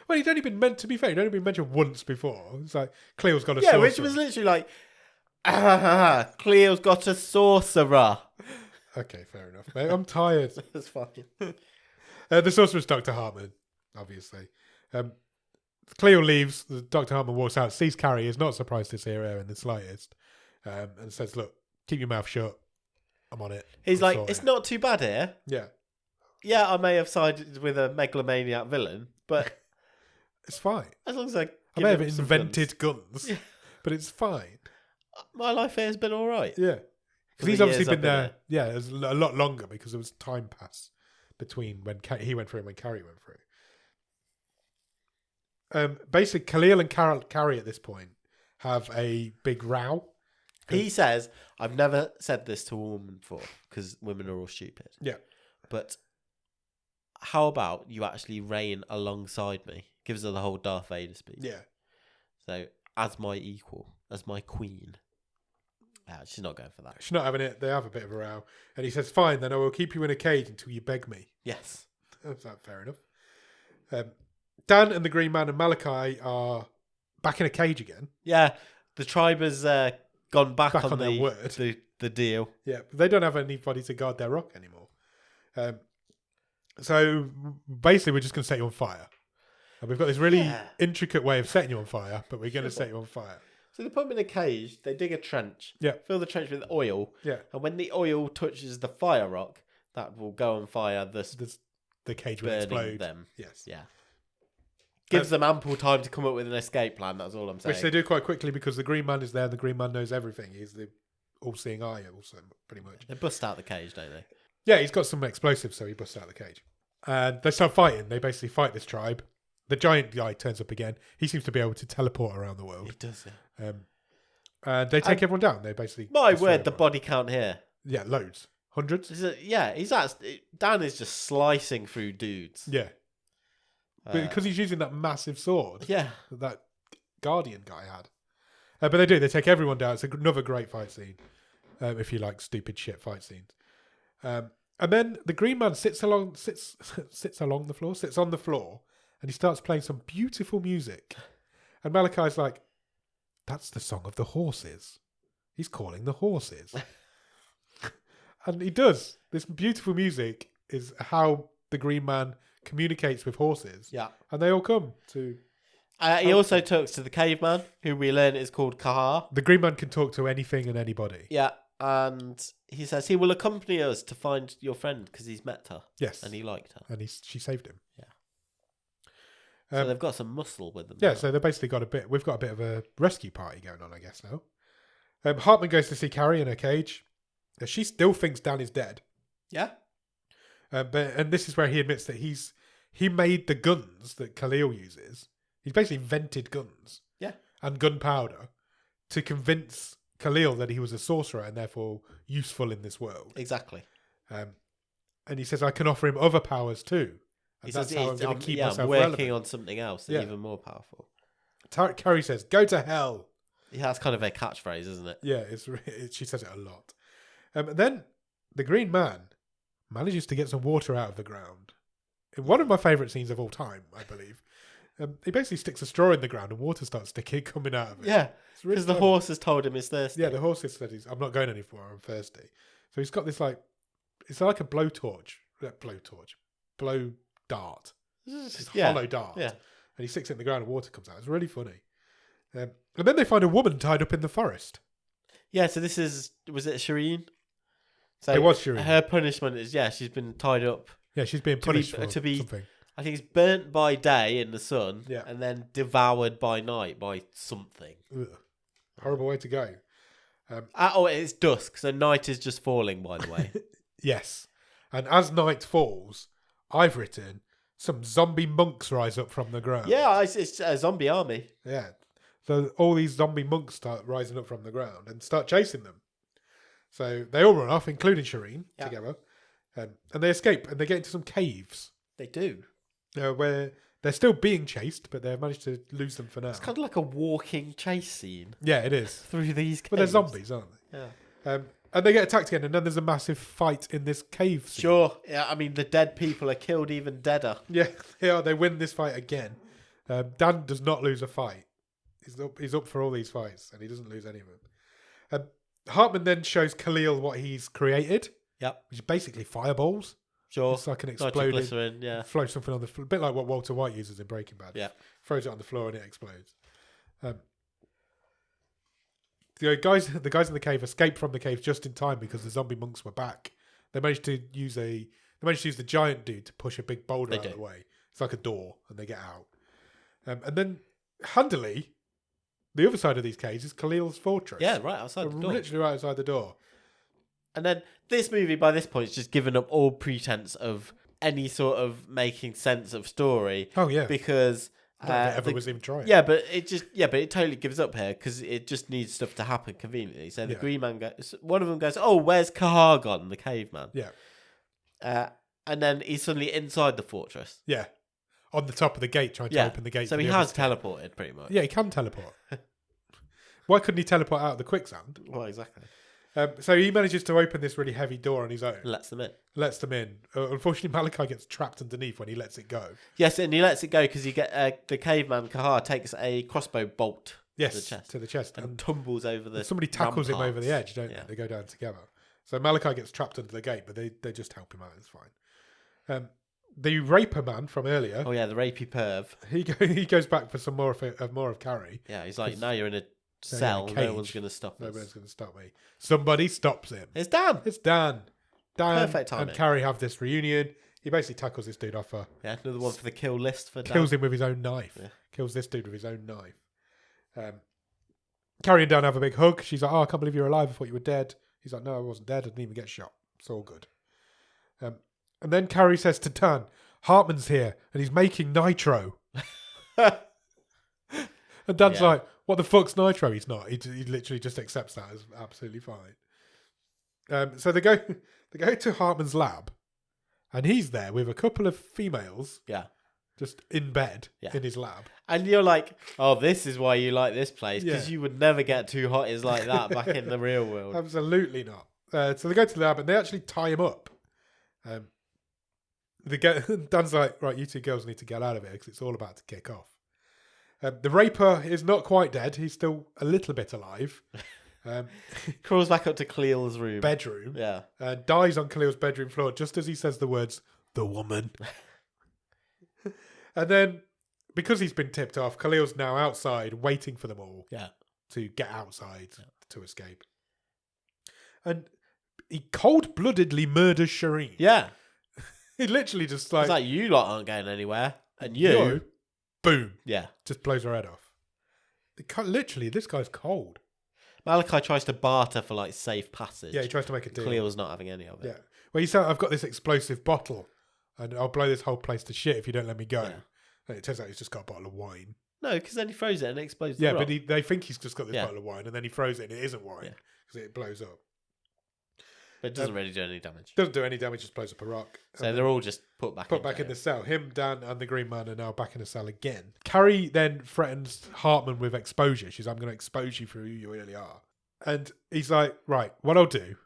Well, he'd only been meant, to be fair, he'd only been mentioned once before. It's like, Cleo's got a sorcerer. Yeah, which was literally like, Cleo's got a sorcerer. Okay, fair enough, mate. I'm tired. That's fine. The sorcerer's Dr. Hartman, obviously. Cleo leaves. Dr. Hartman walks out, sees Carrie, is not surprised to see her in the slightest, and says, look, keep your mouth shut. I'm on it. He's like, it's not too bad here. Yeah. Yeah, I may have sided with a megalomaniac villain, but it's fine. As long as I may have invented guns, but it's fine. My life here has been all right. Yeah. Because he's obviously been there, a lot longer because there was time pass between when he went through and when Carrie went through. Basically, Khalil and Carrie at this point have a big row. He says, I've never said this to a woman before because women are all stupid. Yeah. But how about you actually reign alongside me? Gives her the whole Darth Vader speech. Yeah. So, as my equal, as my queen. She's not going for that. She's not having it. They have a bit of a row. And he says, fine, then I will keep you in a cage until you beg me. Yes. That's fair enough. Dan and the Green Man and Malachi are back in a cage again. Yeah. The tribe has gone back on their word. The deal. Yeah. But they don't have anybody to guard their rock anymore. So basically, we're just going to set you on fire. And we've got this really intricate way of setting you on fire, but we're going to set you on fire. So they put them in a cage, they dig a trench, fill the trench with oil, and when the oil touches the fire rock, that will go on fire, the cage will explode. Them. Yes. Yeah. Gives them ample time to come up with an escape plan, that's all I'm saying. Which they do quite quickly because the Green Man is there and the Green Man knows everything. He's the all-seeing eye also, pretty much. They bust out the cage, don't they? Yeah, he's got some explosives, so he busts out the cage. And they start fighting. They basically fight this tribe. The giant guy turns up again. He seems to be able to teleport around the world. He does, yeah. And they take everyone down. They basically... My word, the body count here. Yeah, loads. Hundreds? Dan is just slicing through dudes. Yeah. Because he's using that massive sword. Yeah. That Guardian guy had. But they do. They take everyone down. It's another great fight scene. If you like stupid shit fight scenes. And then the Green Man sits on the floor, and he starts playing some beautiful music. And Malachi's like, "That's the song of the horses. He's calling the horses." And he does. This beautiful music is how the Green Man communicates with horses. Yeah. And they all come to... He also talks to the caveman, who we learn is called Kahar. The Green Man can talk to anything and anybody. Yeah. And he says he will accompany us to find your friend because he's met her. Yes. And he liked her. And she saved him. Yeah. So they've got some muscle with them. Yeah, now. so they've basically we've got a bit of a rescue party going on, I guess, now. Hartman goes to see Carrie in her cage. She still thinks Dan is dead. Yeah. And this is where he admits that he made the guns that Khalil uses. He's basically invented guns. Yeah. And gunpowder to convince Khalil that he was a sorcerer and therefore useful in this world. Exactly. And he says, I can offer him other powers too. And He that's says, how I'm going to keep myself I'm working relevant. on something else even more powerful. Carrie says, go to hell. Yeah, that's kind of a catchphrase, isn't it? Yeah, she says it a lot. And then the Green Man manages to get some water out of the ground. In one of my favourite scenes of all time, I believe. He basically sticks a straw in the ground and water starts coming out of it. Yeah, really because the horse has told him he's thirsty. Yeah, the horse has said, I'm not going anymore, I'm thirsty. So he's got this it's like a blow dart. This hollow dart. Yeah. And he sticks it in the ground and water comes out. It's really funny. And then they find a woman tied up in the forest. Yeah, so was it Shireen? So it was Shireen. Her punishment is, she's been tied up. Yeah, she's being punished for something. I think it's burnt by day in the sun and then devoured by night by something. Ugh. Horrible way to go. It's dusk, so night is just falling, by the way. Yes. And as night falls, I've written, some zombie monks rise up from the ground. Yeah, it's a zombie army. Yeah. So all these zombie monks start rising up from the ground and start chasing them. So they all run off, including Shireen, together. And they escape and they get into some caves. They do. Where they're still being chased, but they've managed to lose them for now. It's kind of like a walking chase scene. Yeah, it is. Through these caves. But they're zombies, aren't they? Yeah. And they get attacked again, and then there's a massive fight in this cave scene. Sure. Yeah, I mean, the dead people are killed even deader. Yeah, they are. They win this fight again. Dan does not lose a fight. He's up for all these fights, and he doesn't lose any of them. Hartman then shows Khalil what he's created. Yep. Which is basically fireballs. Sure. It's like an exploding... Nitroglycerin, yeah. Float something on the floor. A bit like what Walter White uses in Breaking Bad. Yeah. Throws it on the floor and it explodes. The guys in the cave escaped from the cave just in time because the zombie monks were back. They managed to use the giant dude to push a big boulder out of the way. It's like a door, and they get out. And then, handily, the other side of these caves is Khalil's fortress. Yeah, right outside the door. Literally right outside the door. And then this movie, by this point, is just given up all pretense of any sort of making sense of story. Oh yeah, because I don't think it ever was even trying. Yeah, but it totally gives up here because it just needs stuff to happen conveniently. So the Green Man goes, one of them goes, "Oh, where's Kahar gone?" The caveman. Yeah. And then he's suddenly inside the fortress. Yeah, on the top of the gate, trying to open the gate. So he has teleported pretty much. Yeah, he can teleport. Why couldn't he teleport out of the quicksand? Well, exactly. So he manages to open this really heavy door on his own. Lets them in. Unfortunately, Malachi gets trapped underneath when he lets it go. Yes, and he lets it go because the caveman Kahar takes a crossbow bolt to the chest and tumbles over the. Somebody tackles ramparts. him over the edge, don't they? They go down together. So Malachi gets trapped under the gate, but they just help him out. It's fine. The raper man from earlier. Oh yeah, the rapey perv. He goes back for some more of Carrie. Yeah, he's like, now you're in a cell. No one's going to stop us. No one's going to stop me. Somebody stops him. It's Dan. Dan. Perfect timing. And Carrie have this reunion. He basically tackles this dude off her. Yeah, another one for the kill list for Dan. Kills him with his own knife. Yeah. Kills this dude with his own knife. Carrie and Dan have a big hug. She's like, "Oh, I can't believe you're alive. I thought you were dead." He's like, "No, I wasn't dead. I didn't even get shot. It's all good." And then Carrie says to Dan, "Hartman's here and he's making nitro." And Dan's like, "What the fuck's nitro?" He's not. He literally just accepts that as absolutely fine. So they go to Hartman's lab, and he's there with a couple of females. Yeah. Just in bed in his lab. And you're like, "Oh, this is why you like this place because you would never get two hotties like that back in the real world." Absolutely not. So they go to the lab and they actually tie him up. Dan's like, right, you two girls need to get out of here because it's all about to kick off. The Raper is not quite dead. He's still a little bit alive. Crawls back up to Cleel's room. Bedroom. Yeah. Dies on Khalil's bedroom floor just as he says the words, the woman. And then, because he's been tipped off, Khalil's now outside waiting for them all to get outside to escape. And he cold-bloodedly murders Shireen. Yeah. He literally just like... It's like, you lot aren't going anywhere. And you... No, boom. Yeah. Just blows her head off. Literally, this guy's cold. Malachi tries to barter for like safe passage. Yeah, he tries to make a deal. Cleel's not having any of it. Yeah. Well, he said, I've got this explosive bottle and I'll blow this whole place to shit if you don't let me go. Yeah. And it turns out he's just got a bottle of wine. No, because then he throws it and it explodes. Yeah, the rock. but they think he's just got this bottle of wine and then he throws it and it isn't wine because it blows up. But it doesn't really do any damage. Doesn't do any damage, just blows up a rock. So they're all just put back in the cell. Him, Dan, and the Green Man are now back in the cell again. Carrie then threatens Hartman with exposure. She's, I'm going to expose you for who you really are. And he's like, right, what I'll do,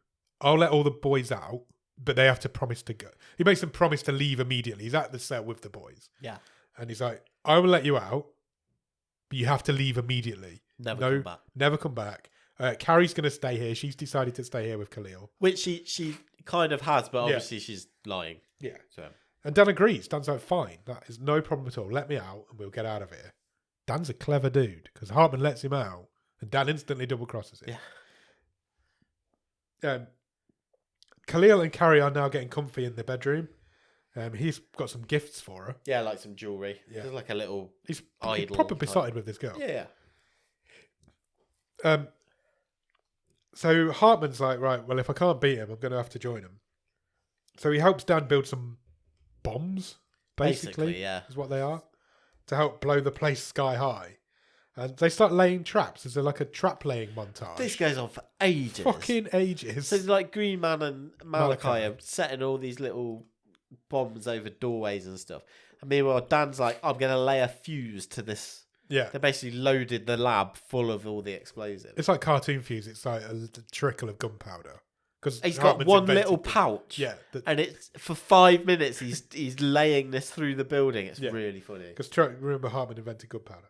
I'll let all the boys out, but they have to promise to go. He makes them promise to leave immediately. He's at the cell with the boys. Yeah. And he's like, I will let you out, but you have to leave immediately. Come back. Never come back. Carrie's going to stay here. She's decided to stay here with Khalil. Which she kind of has, but obviously she's lying. Yeah. So. And Dan agrees. Dan's like, fine, that is no problem at all. Let me out and we'll get out of here. Dan's a clever dude because Hartman lets him out and Dan instantly double crosses him. Yeah. Khalil and Carrie are now getting comfy in the bedroom. He's got some gifts for her. Yeah, like some jewellery. Yeah. There's like a little He's idol proper type. besotted with this girl. Yeah. So Hartman's like, right, well, if I can't beat him, I'm going to have to join him. So he helps Dan build some bombs, basically is what they are, to help blow the place sky high. And they start laying traps. There's like a trap laying montage. This goes on for ages. Fucking ages. So like Green Man and Malachi are setting all these little bombs over doorways and stuff. And meanwhile, Dan's like, I'm going to lay a fuse to this. Yeah. They basically loaded the lab full of all the explosives. It's like cartoon fuse. It's like a trickle of gunpowder. Because he's got one little pouch. Yeah. And it's for 5 minutes he's laying this through the building. It's really funny. Because remember, Hartman invented gunpowder.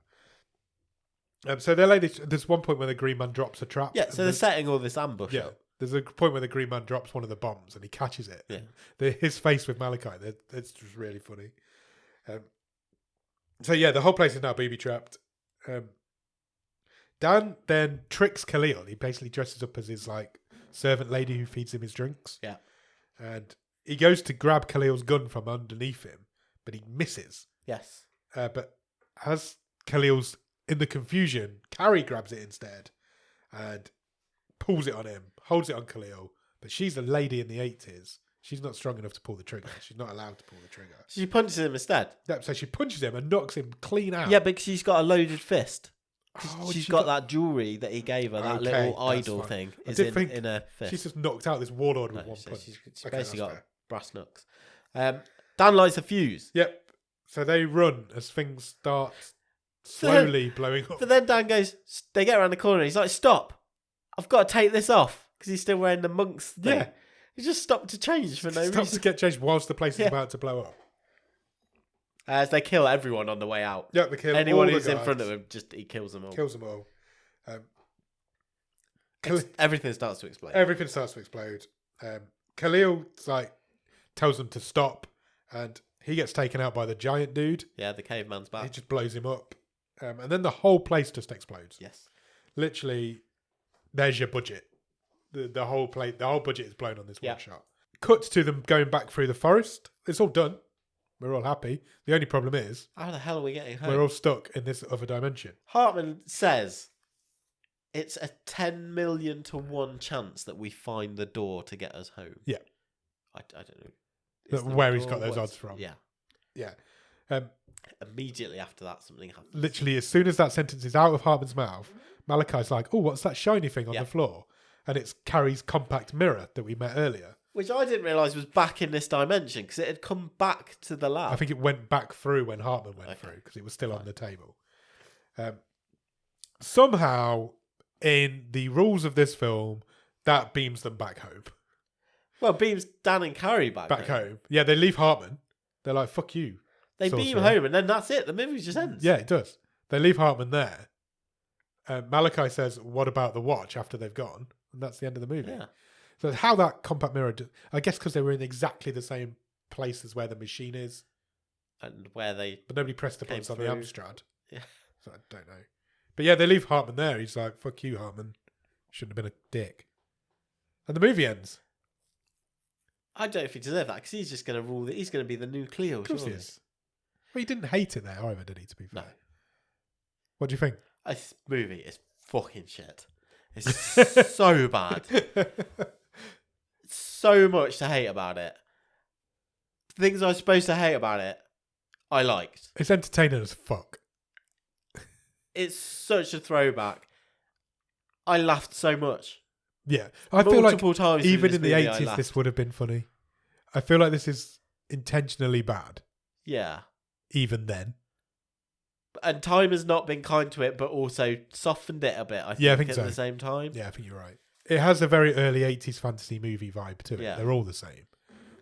So they lay this. There's one point where the Green Man drops a trap. Yeah, so they're setting all this ambush up. There's a point where the Green Man drops one of the bombs and he catches it. Yeah. His face with Malachi, it's just really funny. So yeah, the whole place is now booby trapped. Dan then tricks Khalil. He basically dresses up as his like servant lady who feeds him his drinks. Yeah. And he goes to grab Khalil's gun from underneath him, but he misses. Yes. But as Khalil's in the confusion, Carrie grabs it instead and pulls it on him, holds it on Khalil. But she's a lady in the 80s. She's not strong enough to pull the trigger. She's not allowed to pull the trigger. She punches him instead. So she punches him and knocks him clean out. Yeah, because she's got a loaded fist. Oh, she's got that jewellery that he gave her, that little idol thing, is in her fist. She's just knocked out this warlord with one punch. She's basically got brass knucks. Dan lights a fuse. Yep. So they run as things start slowly blowing up. But then Dan goes, they get around the corner and he's like, stop. I've got to take this off. Because he's still wearing the monk's thing. Yeah. He just stopped to change for no reason. Stops to get changed whilst the place is about to blow up. As they kill everyone on the way out. Yeah, they kill anyone all who's the in guards. front of him. He kills them all. Kills them all. Everything starts to explode. Everything starts to explode. Khalil tells them to stop, and he gets taken out by the giant dude. Yeah, the caveman's back. He just blows him up, and then the whole place just explodes. Yes, literally. There's your budget. The whole budget is blown on this one shot. Cuts to them going back through the forest. It's all done. We're all happy. The only problem is, how the hell are we getting home? We're all stuck in this other dimension. Hartman says it's a 10 million to 1 chance that we find the door to get us home. Yeah. I don't know. Where he's got those odds from. Yeah. Yeah. Immediately after that, something happens. Literally, as soon as that sentence is out of Hartman's mouth, Malachi's like, oh, what's that shiny thing on the floor? And it's Carrie's compact mirror that we met earlier. Which I didn't realise was back in this dimension because it had come back to the lab. I think it went back through when Hartman went through because it was still on the table. Somehow, in the rules of this film, that beams them back home. Well, beams Dan and Carrie back home. Yeah, they leave Hartman. They're like, fuck you. They beam sorcerer. home, and then that's it. The movie just ends. Yeah, it does. They leave Hartman there. Malachi says, what about the watch after they've gone? And that's the end of the movie. Yeah. So how that compact mirror... I guess because they were in exactly the same places where the machine is. And where they... But nobody pressed the buttons on the through. Amstrad. Yeah. So I don't know. But yeah, they leave Hartman there. He's like, fuck you, Hartman. Shouldn't have been a dick. And the movie ends. I don't know if he deserved that, because he's just going to rule... He's going to be the new Cleo, Of course he is. Well, he didn't hate it there either, did he, to be fair? No. What do you think? This movie is fucking shit. It's so bad. So much to hate about it. Things I was supposed to hate about it, I liked. It's entertaining as fuck. It's such a throwback. I laughed so much. Yeah. I feel like Multiple times even in the movie, I 80s, laughed. this would have been funny. I feel like this is intentionally bad, Yeah. even then. And time has not been kind to it, but also softened it a bit, I think think at so. the same time. Yeah, I think you're right. It has a very early 80s fantasy movie vibe to it. Yeah. They're all the same.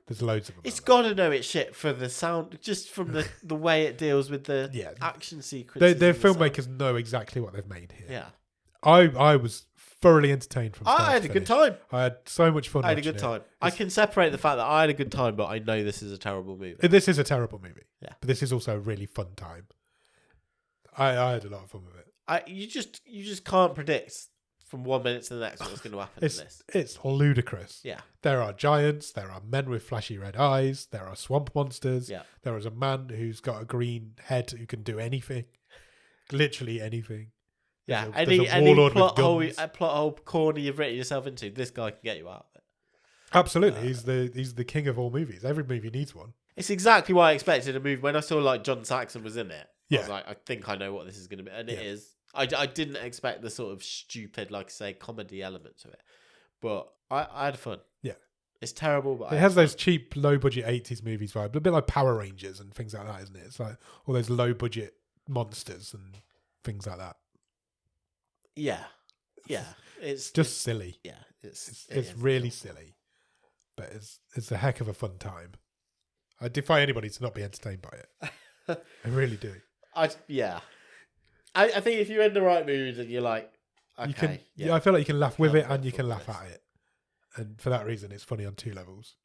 There's loads of them. It's got to know its shit for the sound, just from the way it deals with the action sequences. Their and the sound. filmmakers know exactly what they've made here. Yeah. I was thoroughly entertained from start I had to a good finish. time. I had so much fun I had a watching good it. time. I can separate the fact that I had a good time, but I know this is a terrible movie. This is a terrible movie. Yeah. But this is also a really fun time. I had a lot of fun with it. You just can't predict from 1 minute to the next what's going to happen in this. It's ludicrous. Yeah. There are giants. There are men with flashy red eyes. There are swamp monsters. Yeah. There is a man who's got a green head who can do anything. Literally anything. Yeah. There's a Any warlord with plot hole corner you've written yourself into, this guy can get you out of it. Absolutely. He's the king of all movies. Every movie needs one. It's exactly what I expected a movie. When I saw like John Saxon was in it, I Yeah. was like, I think I know what this is going to be. And it Yeah. is. I didn't expect the sort of stupid, like I say, comedy element to it. But I had fun. Yeah. It's terrible, but It has those cheap, low-budget 80s movies vibe. A bit like Power Rangers and things like that, isn't it? It's like all those low-budget monsters and things like that. Yeah. Yeah. It's Just silly. Yeah. It's really silly. But it's a heck of a fun time. I defy anybody to not be entertained by it. I really do. I think if you're in the right mood and you're like, okay, I feel like you can laugh with Can't it and you wait can for laugh this. at it. And for that reason, it's funny on two levels.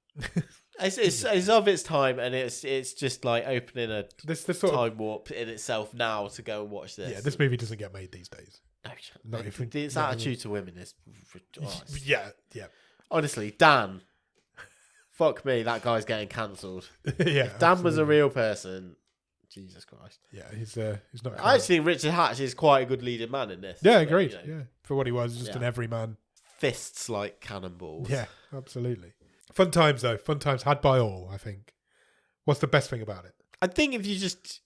it's of its time, and it's just like opening a This sort of, time warp in itself now to go and watch this. yeah, this movie doesn't get made these days. No, Not even- its not attitude to women is ridiculous. Yeah. Honestly, Dan, fuck me, that guy's getting cancelled. Yeah. If Dan was a absolutely. real person, Jesus Christ. Yeah, he's not. I actually think Richard Hatch is quite a good leading man in this. Yeah, But, agreed. you know, Yeah, for what he was, just Yeah. an everyman. Fists like cannonballs. Yeah, absolutely. Fun times though. Fun times had by all. I think. What's the best thing about it? I think if you just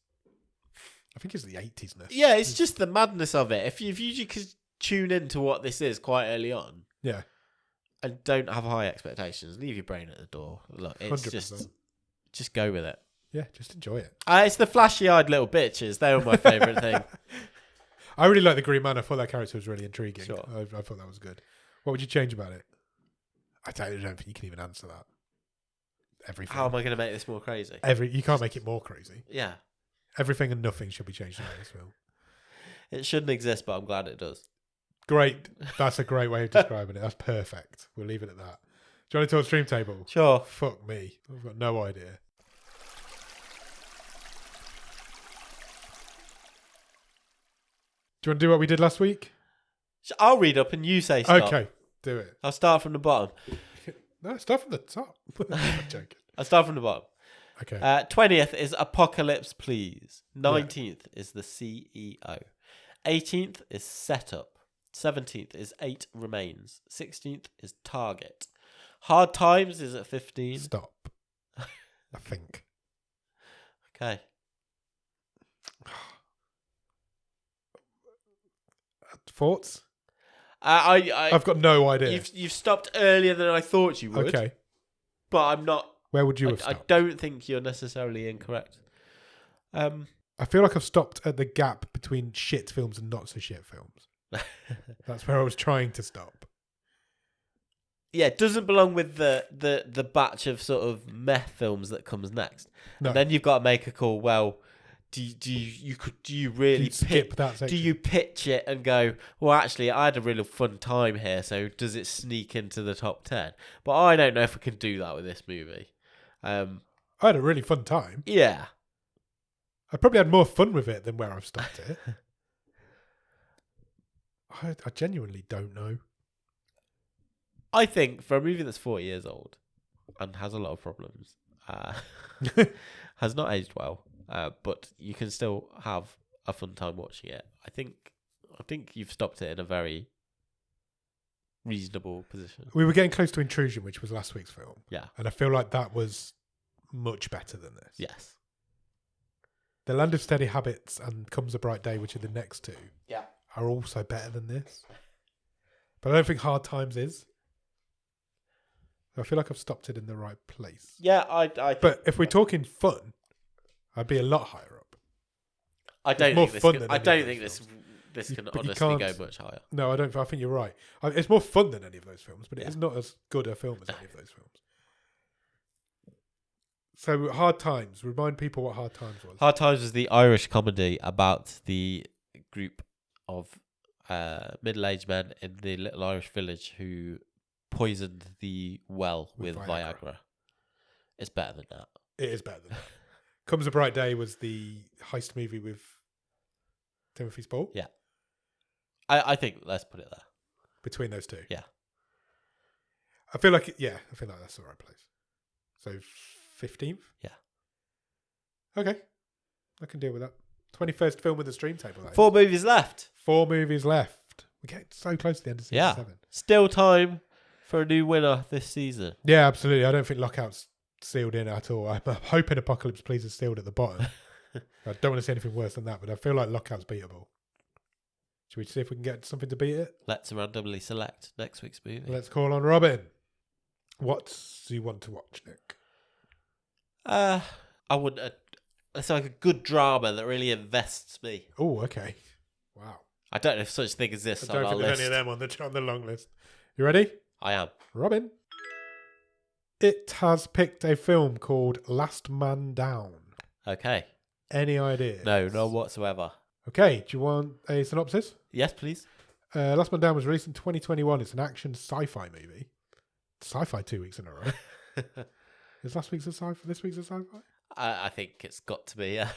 I think it's the 80s-ness. Yeah, it's just the madness of it. If you could tune into what this is quite early on, Yeah. and don't have high expectations, leave your brain at the door. Look, it's 100%. just go with it. Yeah, just enjoy it. It's the flashy-eyed little bitches. They were my favourite thing. I really like the Green Man. I thought that character was really intriguing. Sure. I thought that was good. What would you change about it? I don't think you can even answer that. Everything. How am I going to make this more crazy? You can't make it more crazy. Yeah, Everything and nothing should be changed in this film. it shouldn't exist, but I'm glad it does. Great. That's a great way of describing it. That's perfect. We'll leave it at that. Do you want to talk stream table? Sure. Fuck me. I've got no idea. Do you want to do what we did last week? I'll read up and you say stop. Okay, do it. I'll start from the bottom. No, start from the top. I'm joking. I'll start from the bottom. Okay. 20th is Apocalypse Please. 19th is the CEO. 18th is Setup. 17th is 8 Remains. 16th is Target. Hard Times is at 15. Stop. I think. Okay. Thoughts? I've got no idea. You've stopped earlier than I thought you would. Okay. But I'm not. Where would you have I stopped? don't think you're necessarily incorrect. I feel like I've stopped at the gap between shit films and not so shit films. That's where I was trying to stop. Yeah, it doesn't belong with the batch of sort of meth films that comes next. No. And then you've got to make a call. Well, do you really You'd skip that section. Do you pitch it and go, well, actually, I had a really fun time here, so does it sneak into the top 10? But I don't know if we can do that with this movie. I had a really fun time. Yeah. I probably had more fun with it than where I've stopped it. I genuinely don't know. I think for a movie that's 40 years old and has a lot of problems, has not aged well, but you can still have a fun time watching it. I think you've stopped it in a very reasonable position. We were getting close to Intrusion, which was last week's film. Yeah. And I feel like that was much better than this. Yes. The Land of Steady Habits and Comes a Bright Day, which are the next two, Yeah. are also better than this. But I don't think Hard Times is. I feel like I've stopped it in the right place. Yeah, I But if we're talking fun, I'd be a lot higher up. I don't more think this fun can, than I any don't of think those this can but you honestly go can't- much higher. No, I don't. I think you're right. It's more fun than any of those films, but it Yeah. is not as good a film as any of those films. So Hard Times. Remind people what Hard Times was. Hard Times was the Irish comedy about the group of middle-aged men in the little Irish village who poisoned the well with Viagra. It's better than that. It is better than that. Comes a Bright Day was the heist movie with Timothy Spall. Yeah. I think let's put it there. Between those two. Yeah. I feel like that's the right place. So 15th? Yeah. Okay. I can deal with that. 21st film with the stream table. That is. 4 movies left. 4 movies left. We're getting so close to the end of season Yeah. 7. Still time for a new winner this season. Yeah, absolutely. I don't think Lockout's sealed in at all. I'm hoping Apocalypse Please is sealed at the bottom. I don't want to see anything worse than that, but I feel like Lockout's beatable. Should we see if we can get something to beat it? Let's randomly select next week's movie. Let's call on Robin. What do you want to watch, Nick? I want it's like a good drama that really invests me. Oh, okay. Wow. I don't know if such thing exists I on don't our think there's list. any of them on the long list. You ready? I am. Robin. It has picked a film called Last Man Down. Okay. Any ideas? No, none whatsoever. Okay, do you want a synopsis? Yes, please. Last Man Down was released in 2021. It's an action sci-fi movie. Sci-fi 2 weeks in a row. Is last week's a sci-fi? This week's a sci-fi? I think it's got to be, yeah.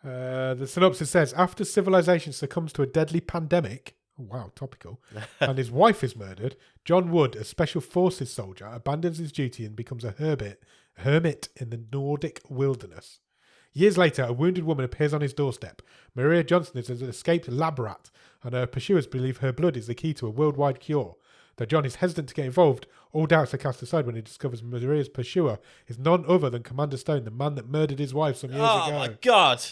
The synopsis says, after civilization succumbs to a deadly pandemic, oh, wow, topical, and his wife is murdered, John Wood, a special forces soldier, abandons his duty and becomes a hermit in the Nordic wilderness. Years later, a wounded woman appears on his doorstep. Maria Johnson is an escaped lab rat, and her pursuers believe her blood is the key to a worldwide cure. Though John is hesitant to get involved, all doubts are cast aside when he discovers Maria's pursuer is none other than Commander Stone, the man that murdered his wife some years ago. Oh, my God.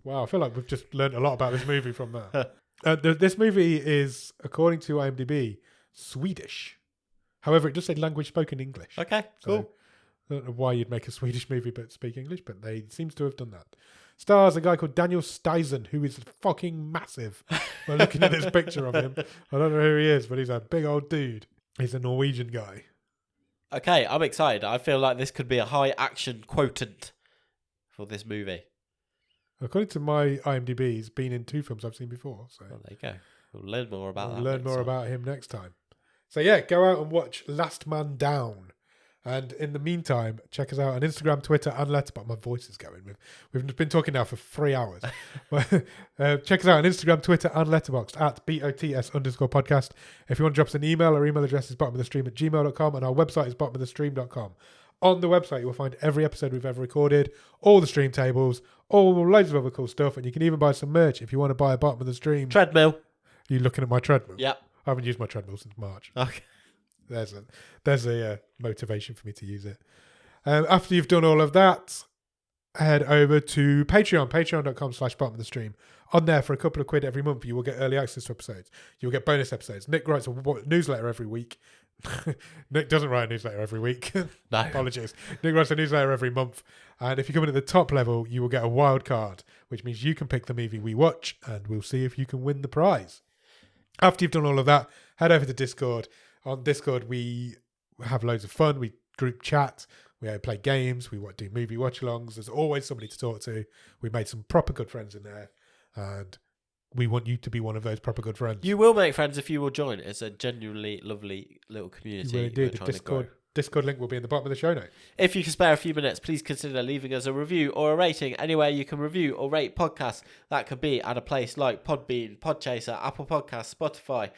Wow, I feel like we've just learned a lot about this movie from that. This movie is, according to IMDb, Swedish. However, it does say language spoken English. Okay, cool. So, I don't know why you'd make a Swedish movie but speak English, but they seems to have done that. Stars a guy called Daniel Stuysen, who is fucking massive. We're looking at this picture of him. I don't know who he is, but he's a big old dude. He's a Norwegian guy. Okay, I'm excited. I feel like this could be a high action quotient for this movie. According to my IMDb, he's been in 2 films I've seen before. So Well, there you go. We'll learn more about that. learn next more time. about him next time. So yeah, go out and watch Last Man Down. And in the meantime, check us out on Instagram, Twitter, and Letterboxd. My voice is going. We've been talking now for 3 hours. Check us out on Instagram, Twitter, and Letterboxd at BOTS_podcast. If you want to drop us an email, our email address is bottomofthestream@gmail.com, and our website is bottomofthestream.com. On the website, you will find every episode we've ever recorded, all the stream tables, loads of other cool stuff, and you can even buy some merch if you want to buy a Bottom of the Stream. Treadmill. Are you looking at my treadmill? Yep. I haven't used my treadmill since March. Okay. There's a motivation for me to use it. After you've done all of that, head over to Patreon, patreon.com/bottom of the stream. On there, for a couple of quid every month, you will get early access to episodes. You'll get bonus episodes. Nick writes a newsletter every week. Nick doesn't write a newsletter every week. No. Apologies. Nick writes a newsletter every month. And if you come in at the top level, you will get a wild card, which means you can pick the movie we watch, and we'll see if you can win the prize. After you've done all of that, head over to Discord. On Discord, we have loads of fun. We group chat. We play games. We do movie watch-alongs. There's always somebody to talk to. We made some proper good friends in there, and we want you to be one of those proper good friends. You will make friends if you will join. It's a genuinely lovely little community. You really do. The Discord link will be in the bottom of the show notes. If you can spare a few minutes, please consider leaving us a review or a rating anywhere you can review or rate podcasts. That could be at a place like Podbean, Podchaser, Apple Podcasts, Spotify,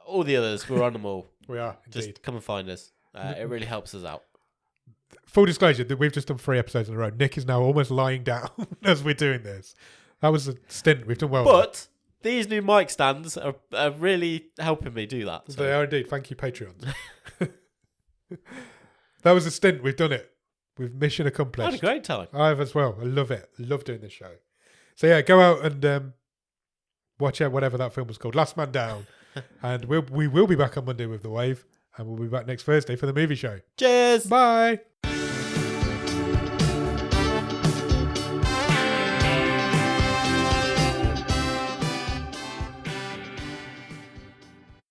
all the others. We're on them all. We are, indeed. Just come and find us. It really helps us out. Full disclosure, that we've just done 3 episodes in a row. Nick is now almost lying down as we're doing this. That was a stint. We've done well. But these new mic stands are really helping me do that. So. They are indeed. Thank you, Patreons. That was a stint. We've done it. We've mission accomplished. I had a great time. I have as well. I love it. I love doing this show. So yeah, go out and watch out whatever that film was called, Last Man Down. And we will be back on Monday with The Wave, and we'll be back next Thursday for the movie show. Cheers. Bye.